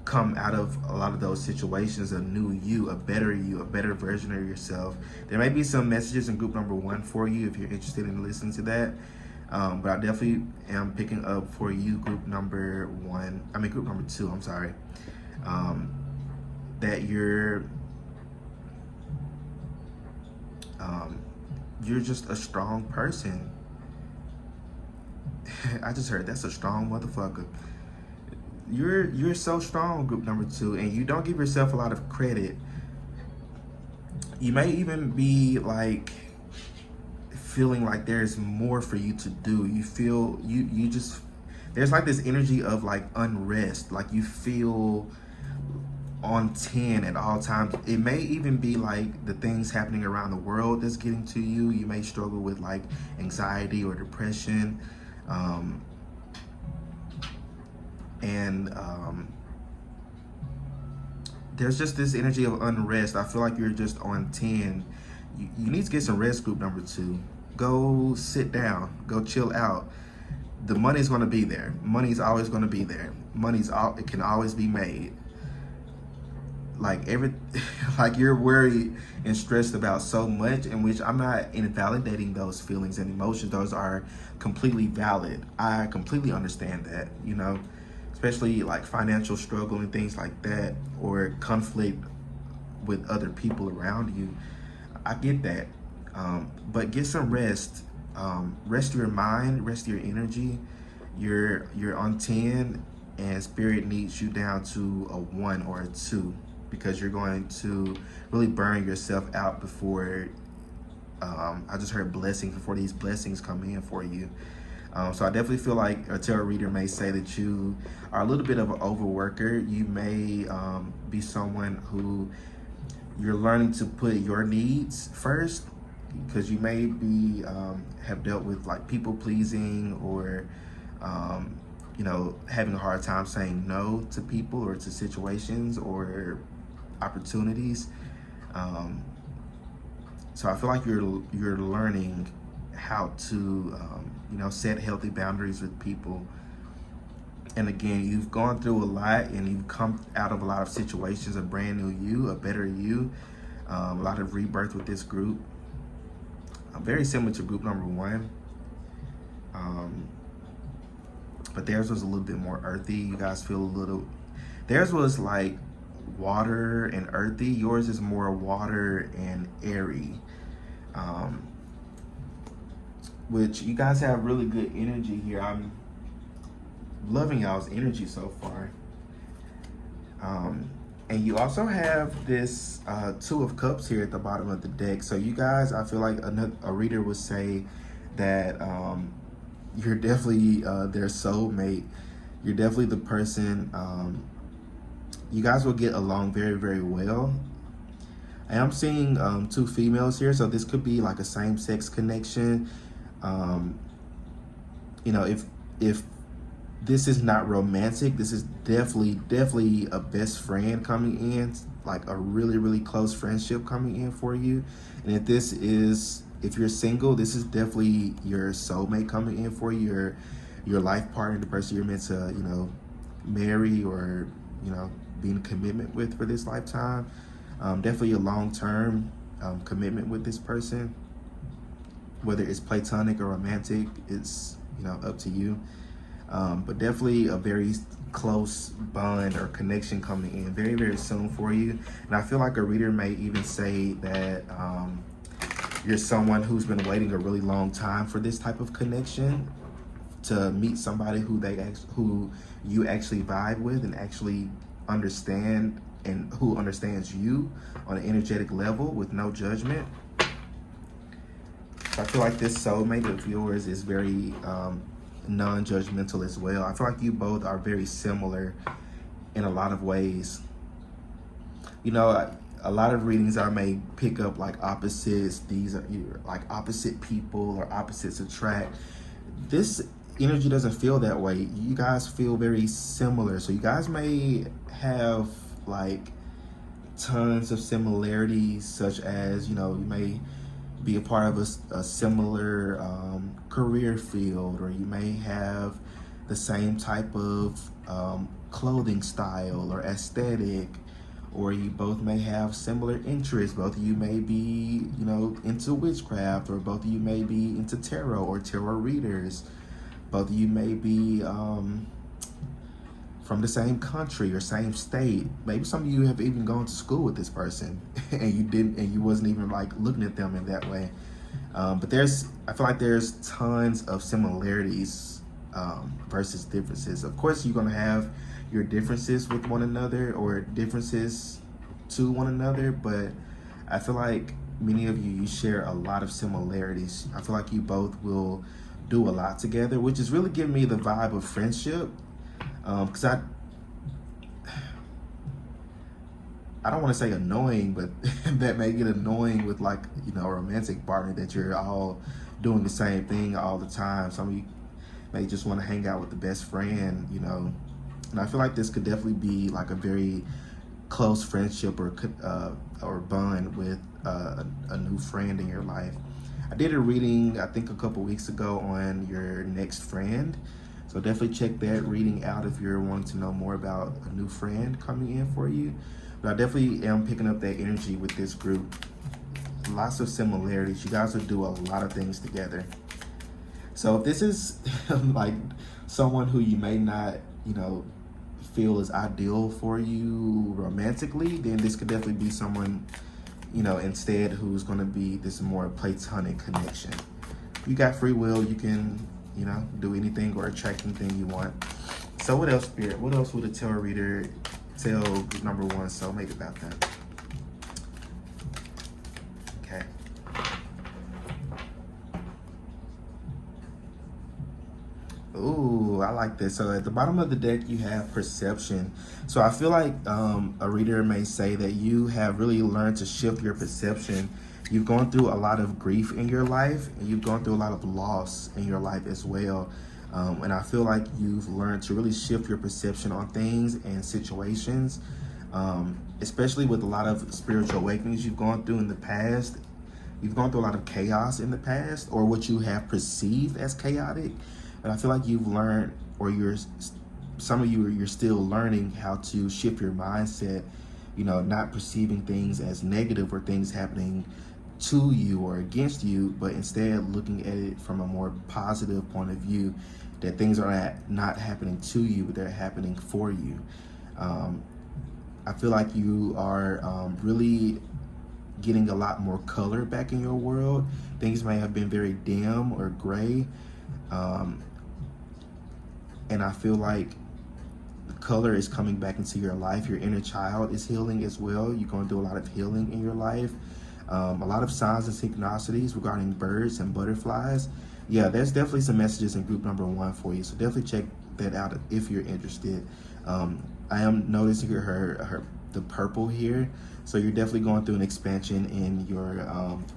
come out of a lot of those situations a new you, a better version of yourself. There may be some messages in group number 1 for you if you're interested in listening to that. But I definitely am picking up for you group number 2, I'm sorry. That you're just a strong person. I just heard that's a strong motherfucker. You're so strong, group number 2, and you don't give yourself a lot of credit. You may even be like feeling like there's more for you to do. You feel you just, there's like this energy of like unrest, like you feel on 10 at all times. It may even be like the things happening around the world that's getting to you. You may struggle with like anxiety or depression, and there's just this energy of unrest. I feel like you're just on 10. You need to get some rest, group number 2. Go sit down, go chill out. The money's going to be there. Money's always going to be there. It can always be made. Like like you're worried and stressed about so much, in which I'm not invalidating those feelings and emotions. Those are completely valid. I completely understand that, especially like financial struggle and things like that, or conflict with other people around you. I get that. But get some rest. Rest your mind, rest your energy. You're on 10, and spirit needs you down to a 1 or a 2, because you're going to really burn yourself out before I just heard blessings, before these blessings come in for you. So I definitely feel like a tarot reader may say that you are a little bit of an overworker. You may be someone who you're learning to put your needs first, because you may be have dealt with like people pleasing, or having a hard time saying no to people or to situations or opportunities. So I feel like you're learning how to set healthy boundaries with people. And again, you've gone through a lot, and you've come out of a lot of situations, a brand new you, a better you, a lot of rebirth with this group. Very similar to group number 1. But theirs was a little bit more earthy. You guys feel theirs was like water and earthy. Yours is more water and airy. Which you guys have really good energy here. I'm loving y'all's energy so far. And you also have this Two of Cups here at the bottom of the deck. So you guys, I feel like a reader would say that you're definitely their soulmate. You're definitely the person. You guys will get along very, very well. And I'm seeing two females here, so this could be like a same-sex connection. You know, if this is not romantic, this is definitely a best friend coming in, like a really, really close friendship coming in for you. And if you're single, this is definitely your soulmate coming in for you, your life partner, the person you're meant to, you know, marry or, you know, be in commitment with for this lifetime. Definitely a long-term commitment with this person. Whether it's platonic or romantic, it's, you know, up to you. But definitely a very close bond or connection coming in very, very soon for you. And I feel like a reader may even say that you're someone who's been waiting a really long time for this type of connection, to meet somebody who you actually vibe with and actually understand, and who understands you on an energetic level with no judgment. So I feel like this soulmate of yours is very non-judgmental as well. I feel like you both are very similar in a lot of ways. You know, a lot of readings I may pick up like opposites. These are like opposite people or opposites attract. This energy doesn't feel that way. You guys feel very similar. So you guys may have like tons of similarities, such as, you know, you may be a part of a similar career field, or you may have the same type of clothing style or aesthetic, or you both may have similar interests. Both of you may be, you know, into witchcraft, or both of you may be into tarot or tarot readers. Both of you may be from the same country or same state. Maybe some of you have even gone to school with this person and you wasn't even like looking at them in that way. But I feel like there's tons of similarities versus differences. Of course, you're gonna have your differences with one another or differences to one another, but I feel like many of you share a lot of similarities. I feel like you both will do a lot together, which is really giving me the vibe of friendship. Because I don't want to say annoying, but that may get annoying with, like, you know, a romantic partner, that you're all doing the same thing all the time. Some of you may just want to hang out with the best friend, you know. And I feel like this could definitely be like a very close friendship or bond with a new friend in your life. I did a reading, I think a couple weeks ago, on your next friend. So definitely check that reading out if you're wanting to know more about a new friend coming in for you. But I definitely am picking up that energy with this group. Lots of similarities. You guys will do a lot of things together. So if this is like someone who you may not, you know, feel is ideal for you romantically, then this could definitely be someone, you know, instead, who's going to be this more platonic connection. You got free will. You can, you know, do anything or attract anything you want. So what else, Spirit? What else would a tarot reader tell group number one soulmate about that? Okay. Ooh, I like this. So at the bottom of the deck, you have perception. So I feel like a reader may say that you have really learned to shift your perception. You've gone through a lot of grief in your life, and you've gone through a lot of loss in your life as well. And I feel like you've learned to really shift your perception on things and situations, especially with a lot of spiritual awakenings you've gone through in the past. You've gone through a lot of chaos in the past, or what you have perceived as chaotic. And I feel like you've learned, or some of you, you're still learning how to shift your mindset, you know, not perceiving things as negative or things happening to you or against you, but instead looking at it from a more positive point of view, that things are not happening to you, but they're happening for you. I feel like you are really getting a lot more color back in your world. Things may have been very dim or gray. And I feel like the color is coming back into your life. Your inner child is healing as well. You're going to do a lot of healing in your life. A lot of signs and synchronicities regarding birds and butterflies. Yeah, there's definitely some messages in group number 1 for you. So definitely check that out if you're interested. I am noticing the purple here. So you're definitely going through an expansion in your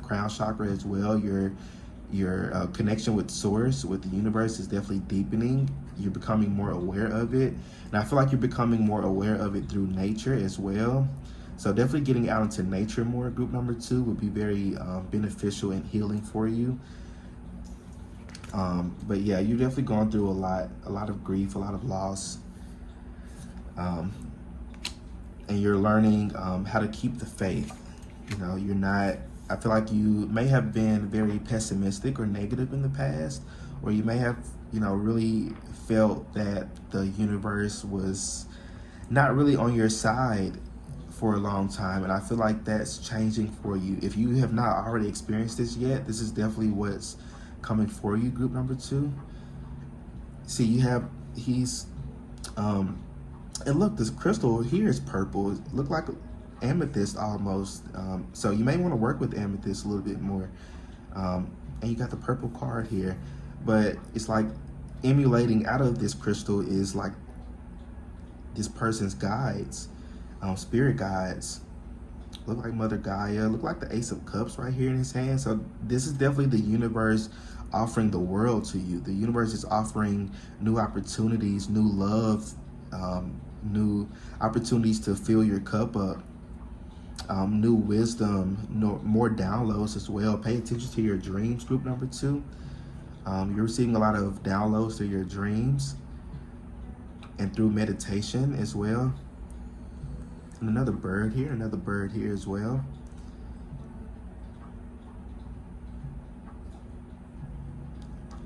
crown chakra as well. Your connection with source, with the universe, is definitely deepening. You're becoming more aware of it. And I feel like you're becoming more aware of it through nature as well. So definitely getting out into nature more, group number 2, would be very beneficial and healing for you. But yeah, you're definitely going through a lot of grief, a lot of loss. And you're learning how to keep the faith. You know, you're not, I feel like you may have been very pessimistic or negative in the past, or you may have, you know, really felt that the universe was not really on your side for a long time. And I feel like that's changing for you. If you have not already experienced this yet, this is definitely what's coming for you, group number 2. See, you have, and look, this crystal here is purple. It looked like amethyst almost. So you may want to work with amethyst a little bit more. And you got the purple card here. But it's like emulating out of this crystal is like this person's guides, spirit guides. Look like Mother Gaia. Look like the Ace of Cups right here in his hand. So this is definitely the universe offering the world to you. The universe is offering new opportunities, new love, new opportunities to fill your cup up, new wisdom, more downloads as well. Pay attention to your dreams, group number 2. You're receiving a lot of downloads through your dreams and through meditation as well. And another bird here as well.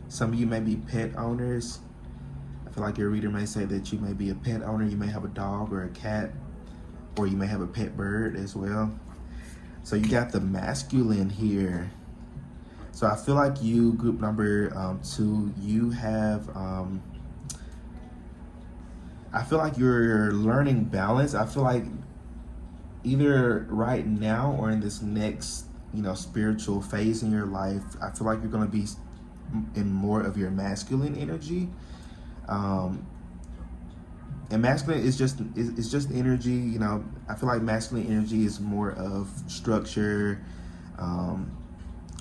Some of you may be pet owners. I feel like your reader may say that you may be a pet owner. You may have a dog or a cat, or you may have a pet bird as well. So you got the masculine here. So I feel like you, group number 2, you have, I feel like you're learning balance. I feel like either right now or in this next, you know, spiritual phase in your life, I feel like you're going to be in more of your masculine energy. And masculine is just energy. You know, I feel like masculine energy is more of structure,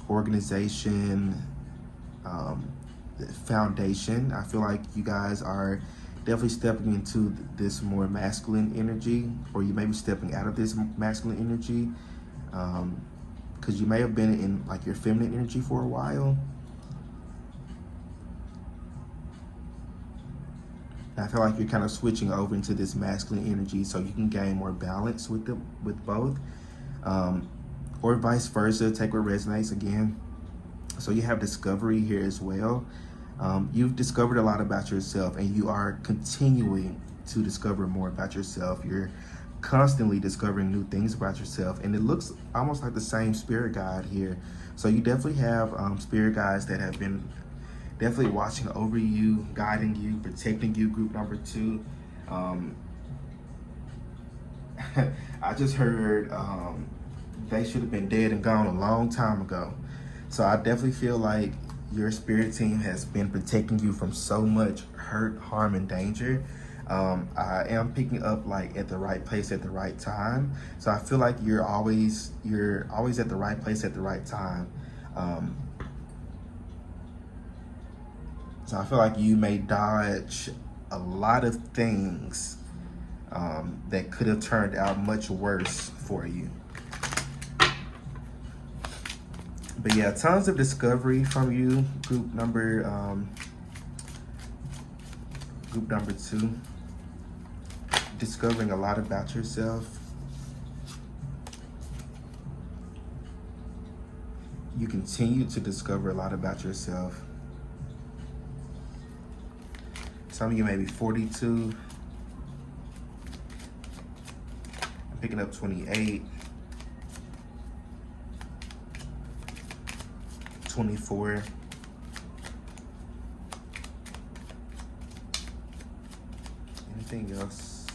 organization, foundation. I feel like you guys are definitely stepping into this more masculine energy, or you may be stepping out of this masculine energy, because you may have been in like your feminine energy for a while. I feel like you're kind of switching over into this masculine energy so you can gain more balance with both, or vice versa. Take what resonates again. So you have discovery here as well. You've discovered a lot about yourself, and you are continuing to discover more about yourself. You're constantly discovering new things about yourself, and it looks almost like the same spirit guide here. So you definitely have spirit guides that have been definitely watching over you, guiding you, protecting you, group number 2. I just heard they should have been dead and gone a long time ago. So I definitely feel like your spirit team has been protecting you from so much hurt, harm, and danger. I am picking up like at the right place at the right time. So I feel like you're always at the right place at the right time. So I feel like you may dodge a lot of things that could have turned out much worse for you. But yeah, tons of discovery from you, group number 2. Discovering a lot about yourself. You continue to discover a lot about yourself. Some of you may be 42. picking up 28, 24, anything else?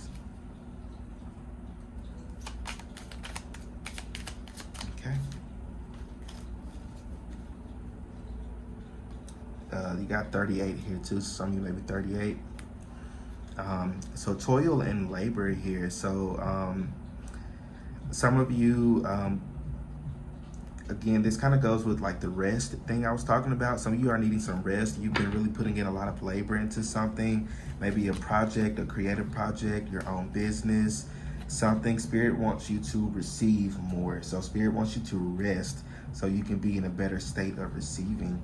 Okay. You got 38 here too. Some of you maybe 38. So toil and labor here. So some of you, again, this kind of goes with like the rest thing I was talking about. Some of you are needing some rest. You've been really putting in a lot of labor into something, maybe a project, a creative project, your own business, something. Spirit wants you to receive more. So Spirit wants you to rest so you can be in a better state of receiving.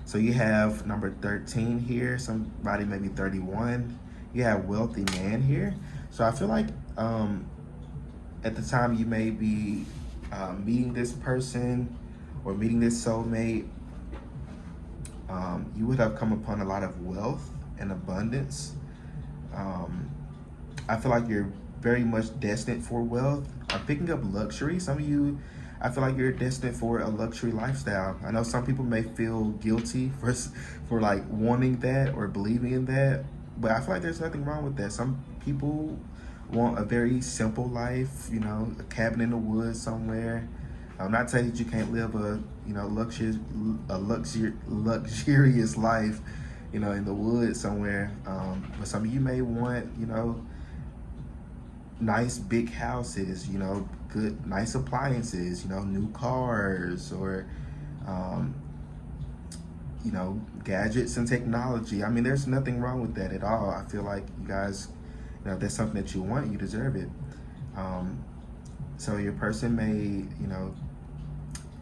So you have number 13 here, somebody maybe 31. You have wealthy man here. So I feel like at the time you may be meeting this person or meeting this soulmate, you would have come upon a lot of wealth and abundance. I feel like you're very much destined for wealth. I'm picking up luxury. Some of you, I feel like you're destined for a luxury lifestyle. I know some people may feel guilty for like wanting that or believing in that, but I feel like there's nothing wrong with that. Some people want a very simple life, you know, a cabin in the woods somewhere. I'm not saying that you can't live a, you know, luxurious life, you know, in the woods somewhere. But some of you may want, you know, nice big houses, you know, good, nice appliances, you know, new cars, or, you know, gadgets and technology. I mean, there's nothing wrong with that at all. I feel like you guys, you know, if that's something that you want, you deserve it. So your person may, you know,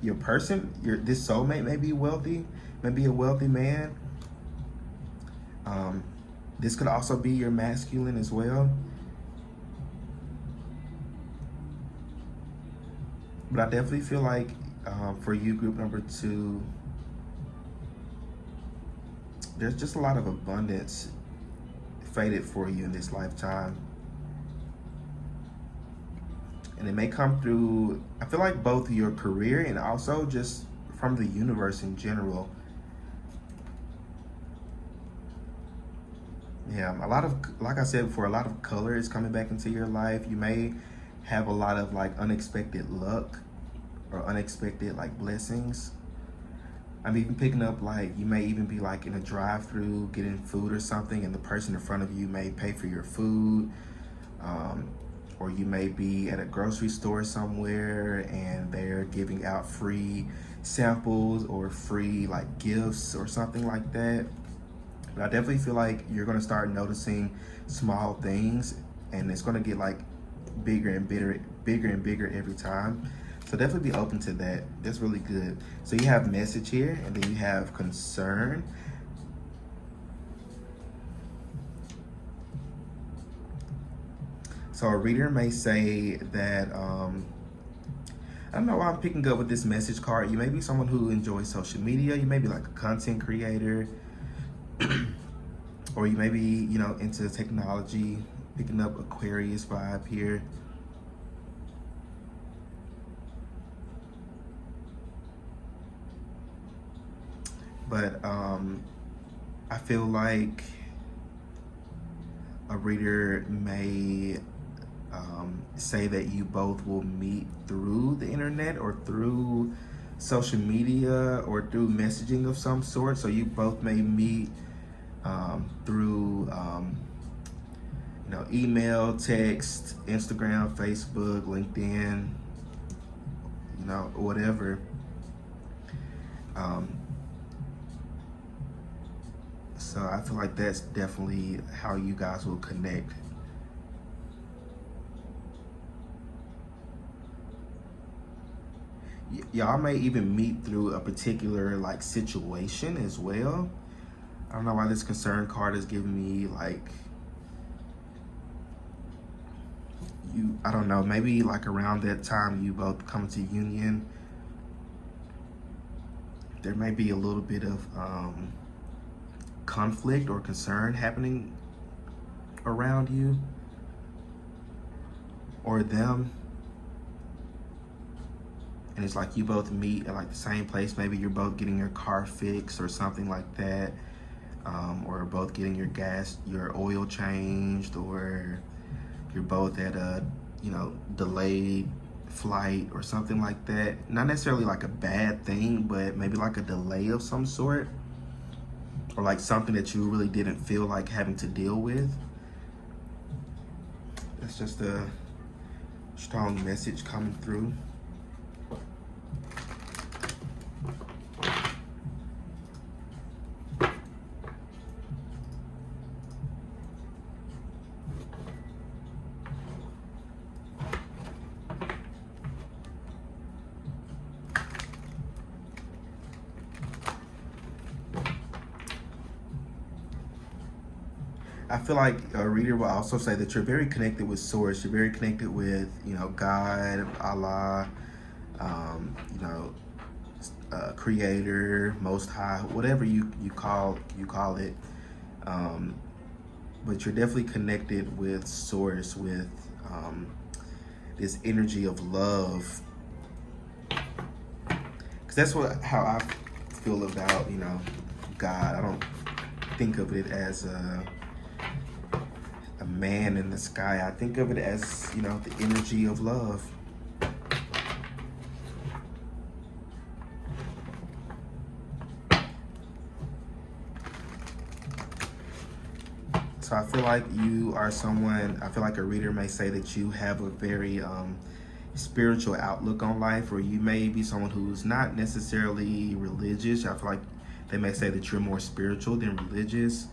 this soulmate may be wealthy, may be a wealthy man. This could also be your masculine as well. But I definitely feel like for you, group number 2, there's just a lot of abundance fated for you in this lifetime. And it may come through, I feel like, both your career and also just from the universe in general. Yeah, a lot of, like I said before, a lot of color is coming back into your life. You may have a lot of like unexpected luck or unexpected like blessings. I'm even picking up like you may even be like in a drive-through getting food or something, and the person in front of you may pay for your food. Or you may be at a grocery store somewhere and they're giving out free samples or free like gifts or something like that. But I definitely feel like you're gonna start noticing small things, and it's gonna get like bigger and bigger every time. So definitely be open to that. That's really good. So you have message here, and then you have concern. So a reader may say that, I don't know why I'm picking up with this message card. You may be someone who enjoys social media. You may be like a content creator, or you may be, you know, into technology. Picking up Aquarius vibe here. But I feel like a reader may say that you both will meet through the internet or through social media or through messaging of some sort. So you both may meet through you know, email, text, Instagram, Facebook, LinkedIn, you know, whatever. So I feel like that's definitely how you guys will connect. Y'all may even meet through a particular like situation as well. I don't know why this concern card is giving me like, I don't know, maybe like around that time you both come to union. There may be a little bit of conflict or concern happening around you or them. and it's like you both meet at like the same place. Maybe you're both getting your car fixed or something like that, or both getting your oil changed, or you're both at a, delayed flight or something like that. Not necessarily like a bad thing, but maybe like a delay of some sort, or like something that you really didn't feel like having to deal with. That's just a strong message coming through. I feel like a reader will also say that you're very connected with Source. You're very connected with, God, Allah, Creator, Most High, whatever you call it. But you're definitely connected with Source, with this energy of love. Because that's how I feel about, God. I don't think of it as a man in the sky. I think of it as, the energy of love. So I feel like you are someone, I feel like a reader may say that you have a very spiritual outlook on life, or you may be someone who's not necessarily religious. I feel like they may say that you're more spiritual than religious.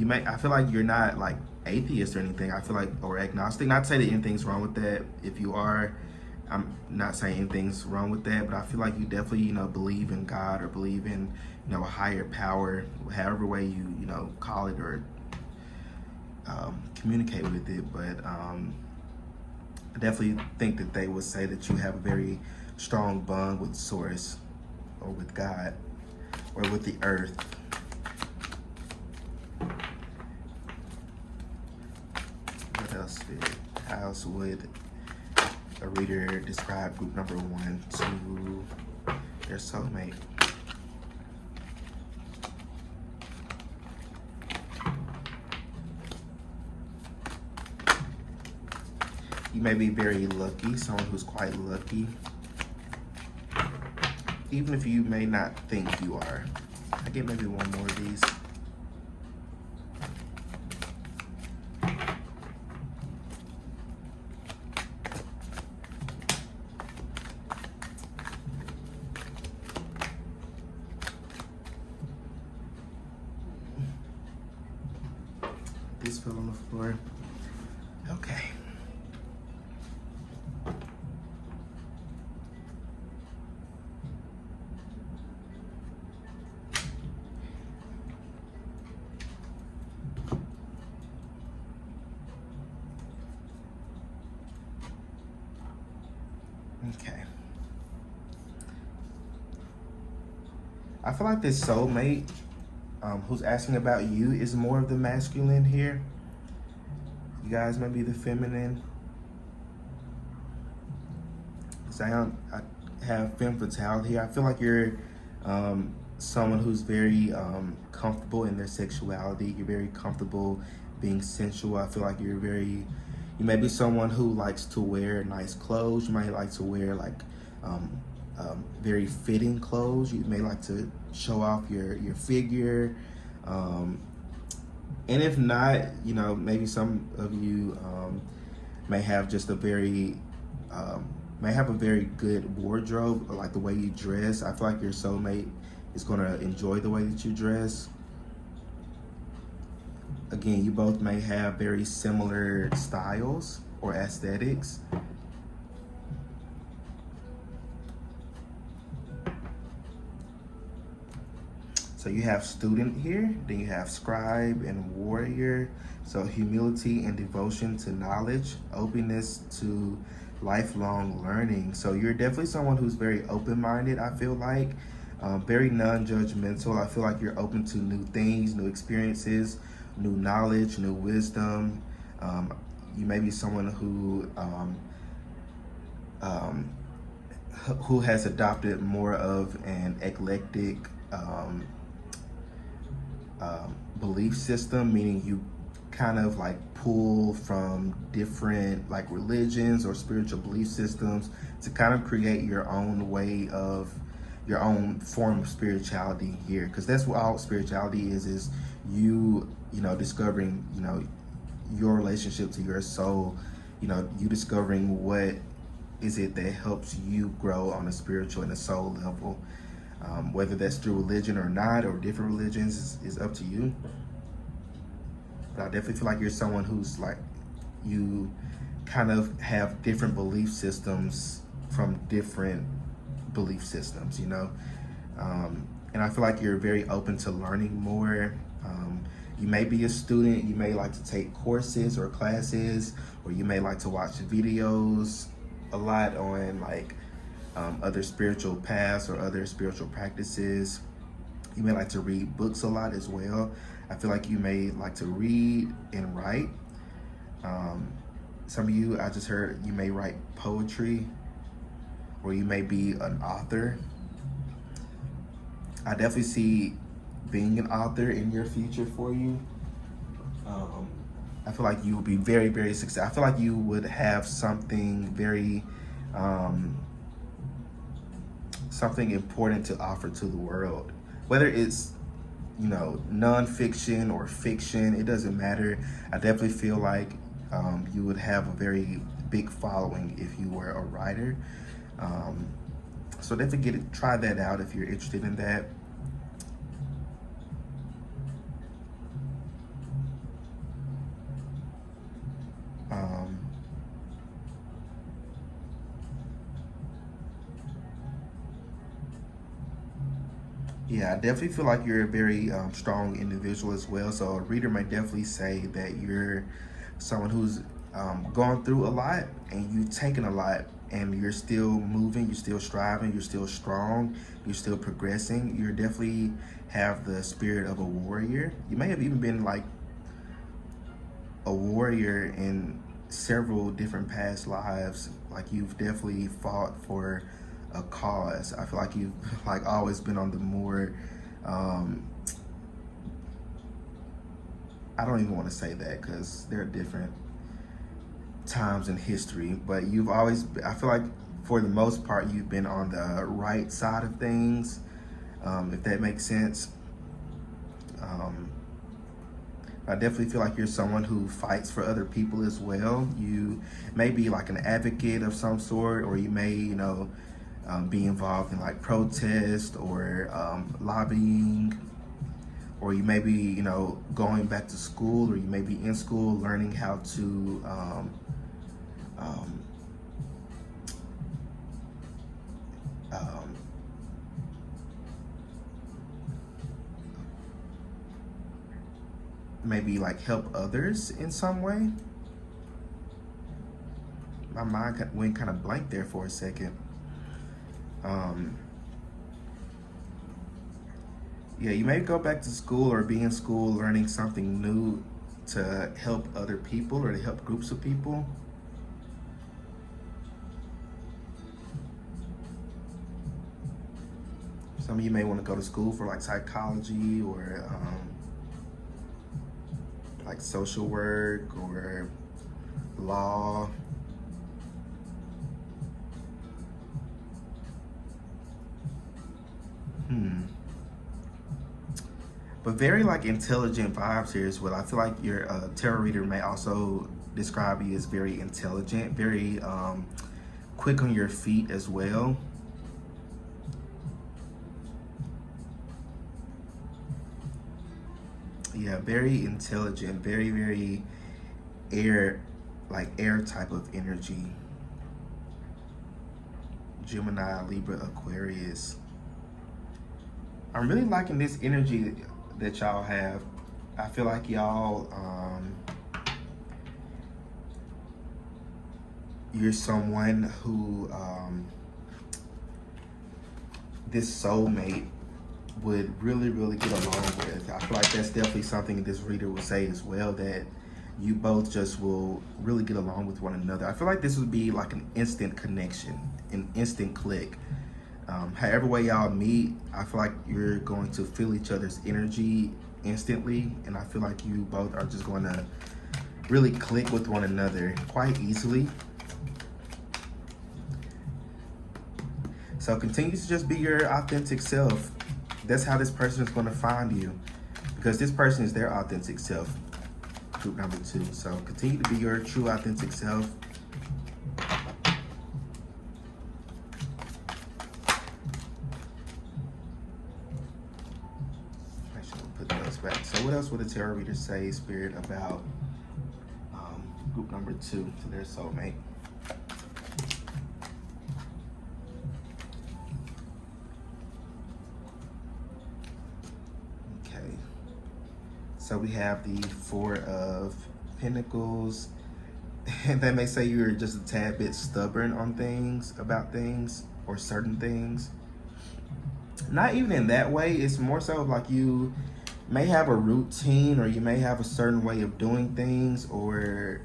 I feel like you're not like atheist or anything. I feel like, or agnostic. Not to say that anything's wrong with that. If you are, I'm not saying anything's wrong with that, but I feel like you definitely, believe in God, or believe in, a higher power, however way you, call it, or communicate with it. But I definitely think that they would say that you have a very strong bond with Source, or with God, or with the earth. What else? How else would a reader describe group number 1 to their soulmate? You may be very lucky, someone who's quite lucky, even if you may not think you are. I get maybe one more of these. This fell on the floor. Okay. Okay. I feel like this soulmate who's asking about you is more of the masculine here. You guys may be the feminine. So I have femme fatale here. I feel like you're someone who's very comfortable in their sexuality. You're very comfortable being sensual. I feel like you may be someone who likes to wear nice clothes. You might like to wear like very fitting clothes. You may like to show off your figure. And if not, maybe some of you may have just a very good wardrobe, or like the way you dress. I feel like your soulmate is gonna enjoy the way that you dress. Again, you both may have very similar styles or aesthetics. So you have student here, then you have scribe and warrior. So humility and devotion to knowledge, openness to lifelong learning. So you're definitely someone who's very open-minded, I feel like. Very non-judgmental. I feel like you're open to new things, new experiences, new knowledge, new wisdom. You may be someone who um, who has adopted more of an eclectic belief system, meaning you kind of like pull from different like religions or spiritual belief systems to kind of create your own way of your own form of spirituality here, because that's what all spirituality is you know, discovering, you know, your relationship to your soul, you know, you discovering what is it that helps you grow on a spiritual and a soul level. Whether that's through religion or not, or different religions, is up to you. But I definitely feel like you're someone who's like, you kind of have different belief systems from different belief systems, you know? And I feel like you're very open to learning more. You may be a student, you may like to take courses or classes, or you may like to watch videos a lot on like other spiritual paths or other spiritual practices. You may like to read books a lot as well. I feel like you may like to read and write. Some of you, I just heard, you may write poetry, or you may be an author. I definitely see being an author in your future for you. I feel like you will be very, very successful. I feel like you would have something very, something important to offer to the world. Whether it's, you know, non-fiction or fiction, it doesn't matter. I definitely feel like you would have a very big following if you were a writer. So definitely try that out if you're interested in that. Yeah, I definitely feel like you're a very strong individual as well. So a reader might definitely say that you're someone who's gone through a lot, and you've taken a lot, and you're still moving, you're still striving, you're still strong, you're still progressing. You definitely have the spirit of a warrior. You may have even been like a warrior in several different past lives. Like you've definitely fought for a cause. I feel like you've like always been on the more I don't even want to say that because there are different times in history, but you've always, I feel like for the most part, you've been on the right side of things, if that makes sense. I definitely feel like you're someone who fights for other people as well. You may be like an advocate of some sort, or you may, you know, be involved in like protest or lobbying, or you may be, you know, going back to school, or you may be in school learning how to maybe like help others in some way. My mind went kind of blank there for a second. Yeah, you may go back to school or be in school learning something new to help other people or to help groups of people. Some of you may want to go to school for like psychology or like social work or law. But very like intelligent vibes here as well. I feel like your tarot reader may also describe you as very intelligent, very quick on your feet as well. Yeah, very intelligent, very, very air type of energy. Gemini, Libra, Aquarius. I'm really liking this energy that y'all have. I feel like y'all, you're someone who this soulmate would really, really get along with. I feel like that's definitely something this reader would say as well, that you both just will really get along with one another. I feel like this would be like an instant connection, an instant click. However way y'all meet, I feel like you're going to feel each other's energy instantly, and I feel like you both are just going to really click with one another quite easily. So continue to just be your authentic self. That's how this person is going to find you, because this person is their authentic self. Group number 2. So continue to be your true authentic self. Back. So what else would a tarot reader say, Spirit, about group number 2 to their soulmate? Okay. So we have the 4 of Pentacles. And they may say you're just a tad bit stubborn on things, about things, or certain things. Not even in that way. It's more so like you may have a routine, or you may have a certain way of doing things, or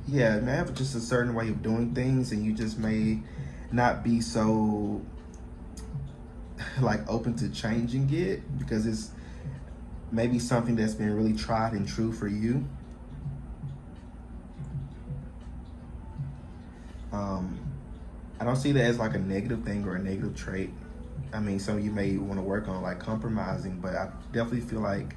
yeah, you may have just a certain way of doing things, and you just may not be so like open to changing it, because it's maybe something that's been really tried and true for you. I don't see that as like a negative thing or a negative trait. I mean, some of you may want to work on like compromising, but I definitely feel like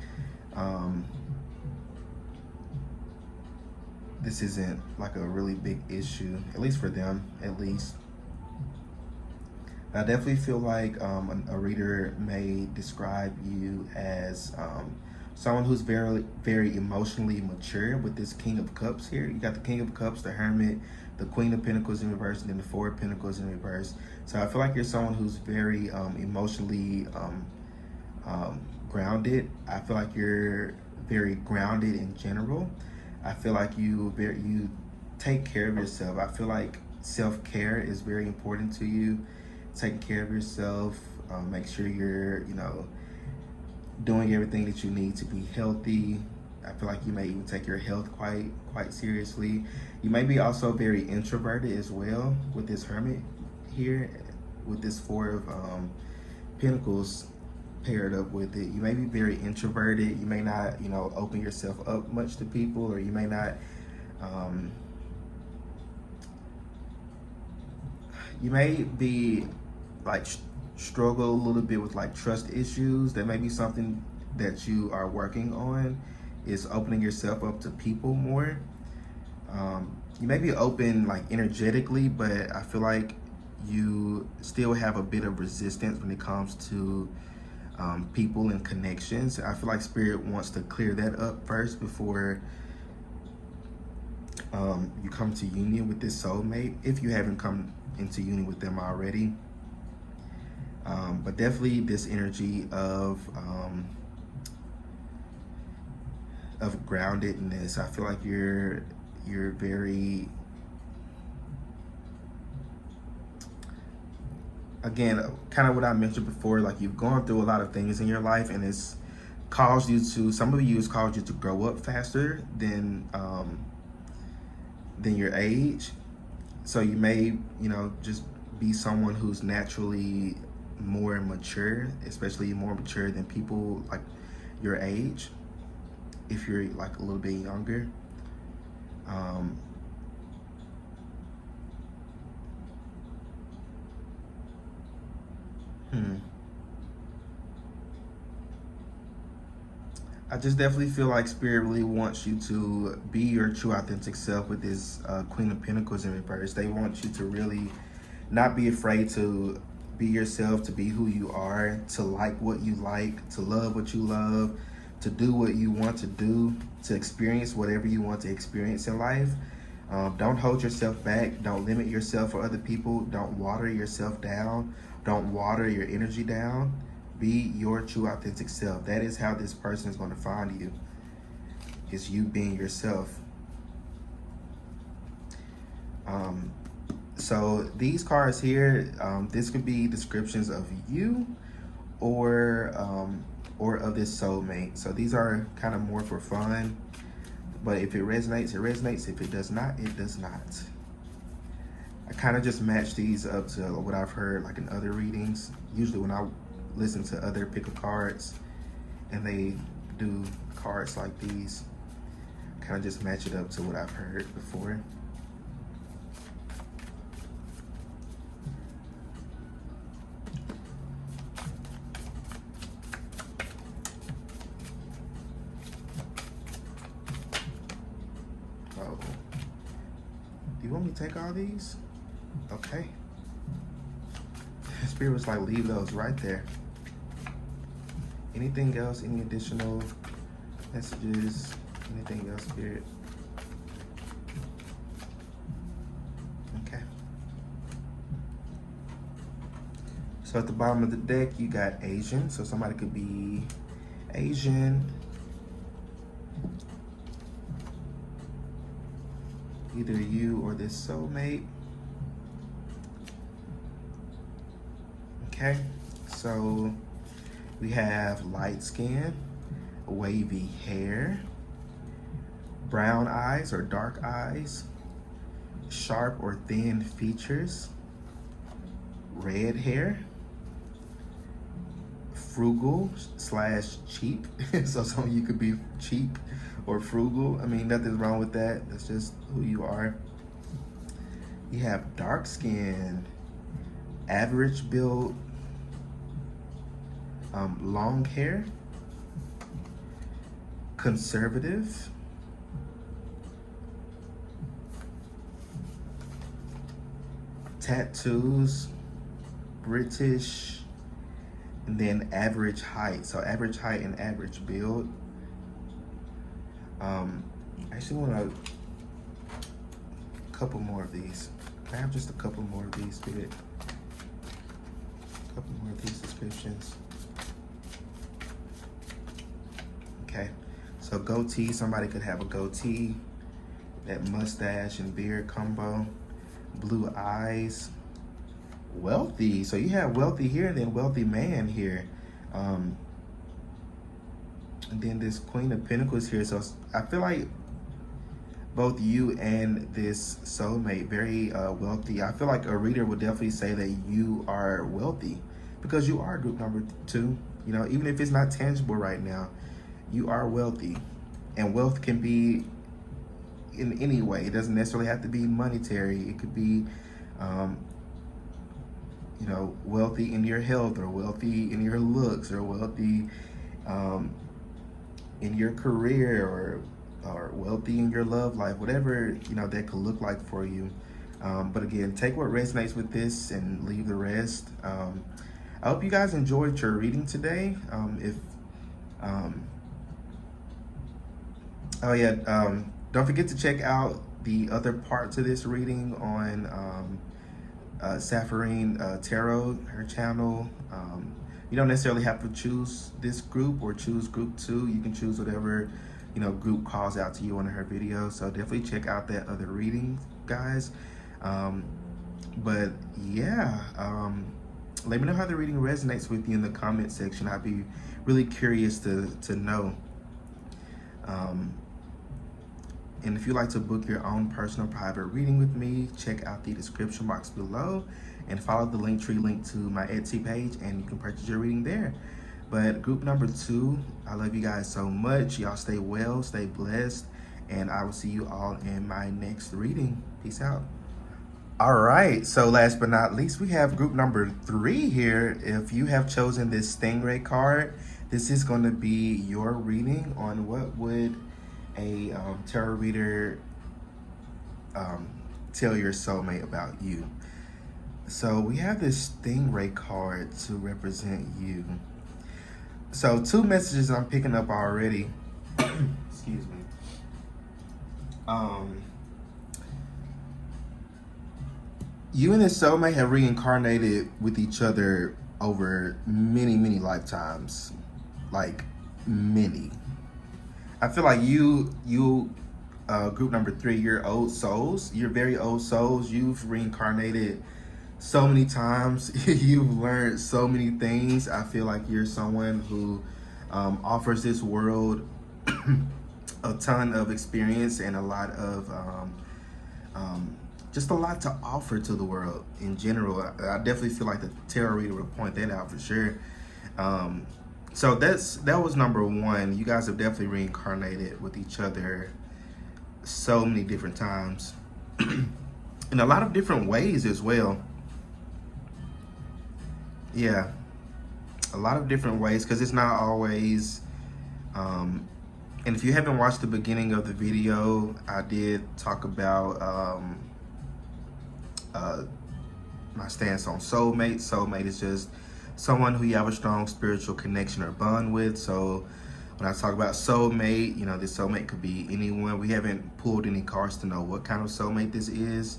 this isn't like a really big issue, at least for them, at least. I definitely feel like a reader may describe you as someone who's very, very emotionally mature with this King of Cups here. You got the King of Cups, the Hermit, the Queen of Pentacles in reverse, and then the 4 of Pentacles in reverse. So I feel like you're someone who's very emotionally grounded. I feel like you're very grounded in general. I feel like you take care of yourself. I feel like self-care is very important to you. Taking care of yourself, make sure you're, doing everything that you need to be healthy. I feel like you may even take your health quite seriously. You may be also very introverted as well with this Hermit here, with this 4 of Pentacles paired up with it. You may be very introverted. You may not, open yourself up much to people, or you may not, you may be like struggle a little bit with like trust issues. That may be something that you are working on, is opening yourself up to people more. You may be open like energetically, but I feel like you still have a bit of resistance when it comes to people and connections. I feel like Spirit wants to clear that up first before you come to union with this soulmate, if you haven't come into union with them already. But definitely this energy of groundedness. I feel like you're very, again, kind of what I mentioned before, like you've gone through a lot of things in your life, and it's caused you to, some of you, it's caused you to grow up faster than your age. So you may, just be someone who's naturally more mature, especially more mature than people like your age, if you're like a little bit younger. I just definitely feel like Spirit really wants you to be your true authentic self with this Queen of Pentacles in reverse. They want you to really not be afraid to be yourself, to be who you are, to like what you like, to love what you love, to do what you want to do, to experience whatever you want to experience in life. Don't hold yourself back. Don't limit yourself for other people. Don't water yourself down. Don't water your energy down. Be your true authentic self. That is how this person is going to find you. It's you being yourself. So these cards here, this could be descriptions of you or of this soulmate. So these are kind of more for fun. But if it resonates, it resonates. If it does not, it does not. I kind of just match these up to what I've heard like in other readings. Usually when I listen to other pick of cards and they do cards like these, kind of just match it up to what I've heard before. Oh, do you want me to take all these? Okay. Spirit was like, leave those right there. Anything else? Any additional messages? Anything else, Spirit? Okay. So at the bottom of the deck, you got Asian. So somebody could be Asian. Either you or this soulmate. Okay, so we have light skin, wavy hair, brown eyes or dark eyes, sharp or thin features, red hair, frugal / cheap. So some of you could be cheap or frugal. I mean, nothing's wrong with that. That's just who you are. You have dark skin, average build, long hair, conservative, tattoos, British, and then average height. So average height and average build. I actually want a couple more of these. I have just a couple more of these, Spirit. A couple more of these descriptions. Okay, so goatee, somebody could have a goatee, that mustache and beard combo, blue eyes, wealthy. So you have wealthy here and then wealthy man here. And then this Queen of Pentacles here. So I feel like both you and this soulmate very wealthy. I feel like a reader would definitely say that you are wealthy because you are group number 2. You know, even if it's not tangible right now, you are wealthy, and wealth can be in any way. It doesn't necessarily have to be monetary. It could be, you know, wealthy in your health, or wealthy in your looks, or wealthy in your career, or wealthy in your love life, whatever, you know, that could look like for you. But again, take what resonates with this and leave the rest. I hope you guys enjoyed your reading today. Don't forget to check out the other parts of this reading on Sapphirine Tarot, her channel. You don't necessarily have to choose this group or choose group 2. You can choose whatever, you know, group calls out to you on her video. So definitely check out that other reading, guys. But yeah, let me know how the reading resonates with you in the comment section. I'd be really curious to know. And if you'd like to book your own personal private reading with me, check out the description box below and follow the Linktree link to my Etsy page, and you can purchase your reading there. But group number 2, I love you guys so much. Y'all stay well, stay blessed, and I will see you all in my next reading. Peace out. All right, so last but not least, we have group number 3 here. If you have chosen this Stingray card, this is going to be your reading on what would a tarot reader tell your soulmate about you. So we have this Stingray card to represent you. So 2 messages I'm picking up already. Excuse me. You and this soulmate have reincarnated with each other over many, many lifetimes. Like, many. I feel like you group number 3, you're old souls. You're very old souls. You've reincarnated so many times. You've learned so many things. I feel like you're someone who offers this world a ton of experience and a lot of just a lot to offer to the world in general. I definitely feel like the tarot reader would point that out for sure. So that was number one. You guys have definitely reincarnated with each other so many different times in a lot of different ways as well. Yeah, a lot of different ways, because it's not always and if you haven't watched the beginning of the video, I did talk about my stance on soulmate. Soulmate is just someone who you have a strong spiritual connection or bond with. So when I talk about soulmate, you know, this soulmate could be anyone. We haven't pulled any cards to know what kind of soulmate this is.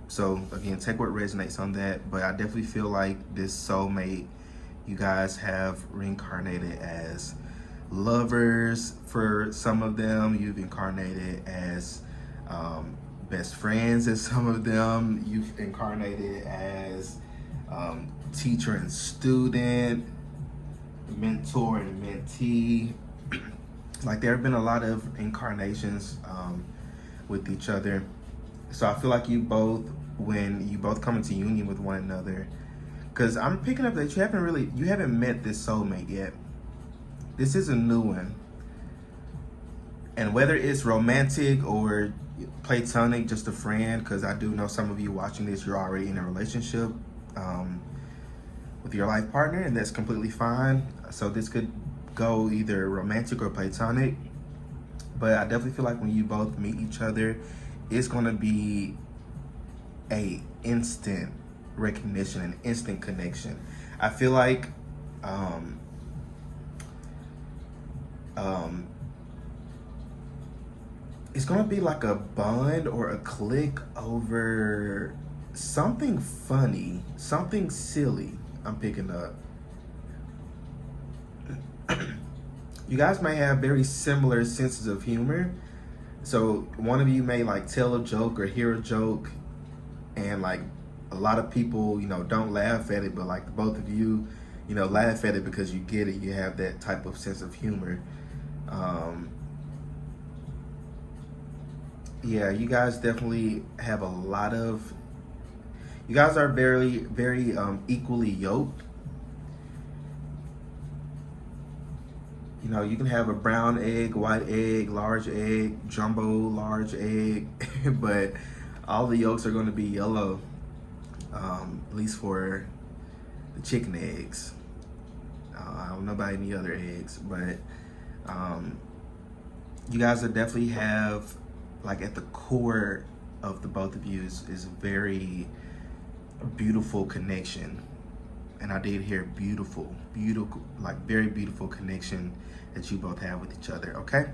So again, take what resonates on that. But I definitely feel like this soulmate, you guys have reincarnated as lovers for some of them. You've incarnated as best friends as some of them. You've incarnated as teacher and student, mentor and mentee. Like, there have been a lot of incarnations with each other. So I feel like you both, when you both come into union with one another, because I'm picking up that you haven't met this soulmate yet. This is a new one. And whether it's romantic or platonic, just a friend, because I do know some of you watching this, you're already in a relationship with your life partner, and that's completely fine. So this could go either romantic or platonic. But I definitely feel like when you both meet each other, it's going to be a instant recognition, an instant connection. I feel like it's going to be like a bond or a click over something funny, something silly. I'm picking up. You guys may have very similar senses of humor. So one of you may like tell a joke or hear a joke, and like a lot of people, you know, don't laugh at it, but like both of you, you know, laugh at it because you get it. You have that type of sense of humor. Yeah, you guys definitely have a lot of, you guys are very, very equally yoked. You know, you can have a brown egg, white egg, large egg, jumbo large egg, but all the yolks are going to be yellow, at least for the chicken eggs. I don't know about any other eggs, but you guys are definitely have, like, at the core of the both of you is very beautiful connection. And I did hear beautiful, like very beautiful connection that you both have with each other, okay?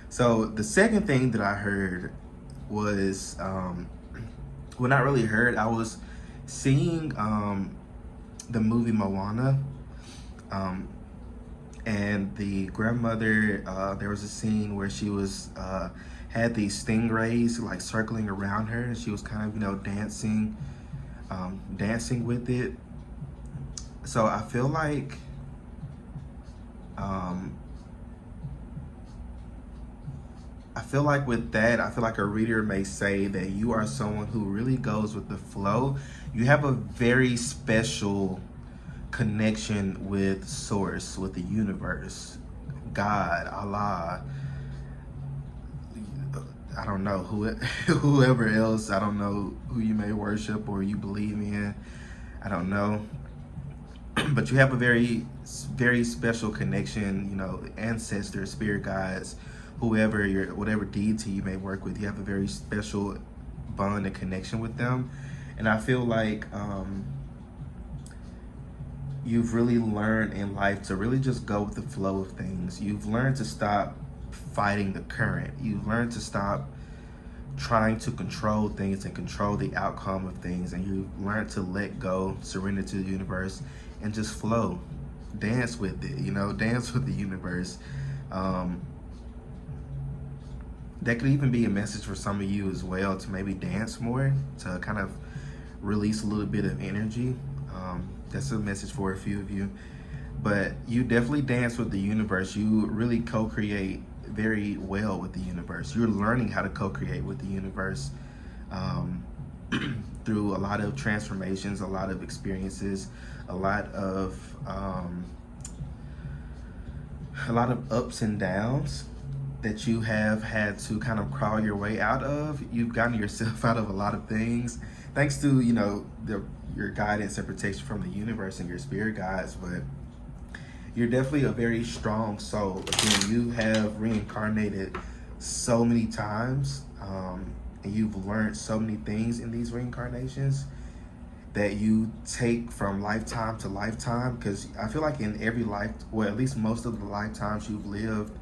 So the second thing that I heard was, well, not really heard, I was seeing the movie Moana, and the grandmother, there was a scene where she was, had these stingrays like circling around her, and she was kind of, you know, dancing with it. So I feel like with that, I feel like a reader may say that you are someone who really goes with the flow. You have a very special connection with source, with the universe, God, Allah, I don't know, whoever else. I don't know who you may worship or you believe in. I don't know. But you have a very, very special connection, you know, ancestors, spirit guides, whatever deity you may work with. You have a very special bond and connection with them. And I feel like you've really learned in life to really just go with the flow of things. You've learned to stop fighting the current. You've learned to stop trying to control things and control the outcome of things, and you learn to let go, surrender to the universe, and just flow, dance with it, you know, dance with the universe. That could even be a message for some of you as well, to maybe dance more, to kind of release a little bit of energy. That's a message for a few of you. But you definitely dance with the universe. You really co-create very well with the universe. You're learning how to co-create with the universe through a lot of transformations, a lot of experiences, a lot of ups and downs that you have had to kind of crawl your way out of. You've gotten yourself out of a lot of things thanks to, you know, your guidance and protection from the universe and your spirit guides. But you're definitely a very strong soul. Again, you have reincarnated so many times, and you've learned so many things in these reincarnations that you take from lifetime to lifetime. Because I feel like in every life, well, at least most of the lifetimes you've lived,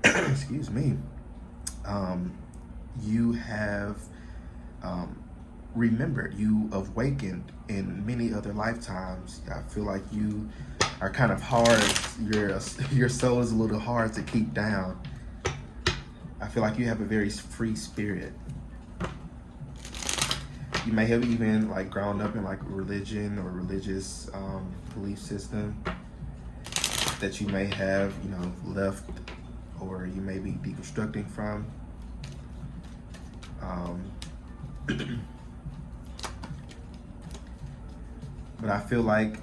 excuse me, you have remembered, you awakened in many other lifetimes. I feel like you are kind of hard, your soul is a little hard to keep down. I feel like you have a very free spirit. You may have even like grown up in like religion or religious belief system that you may have, you know, left, or you may be deconstructing from. But I feel like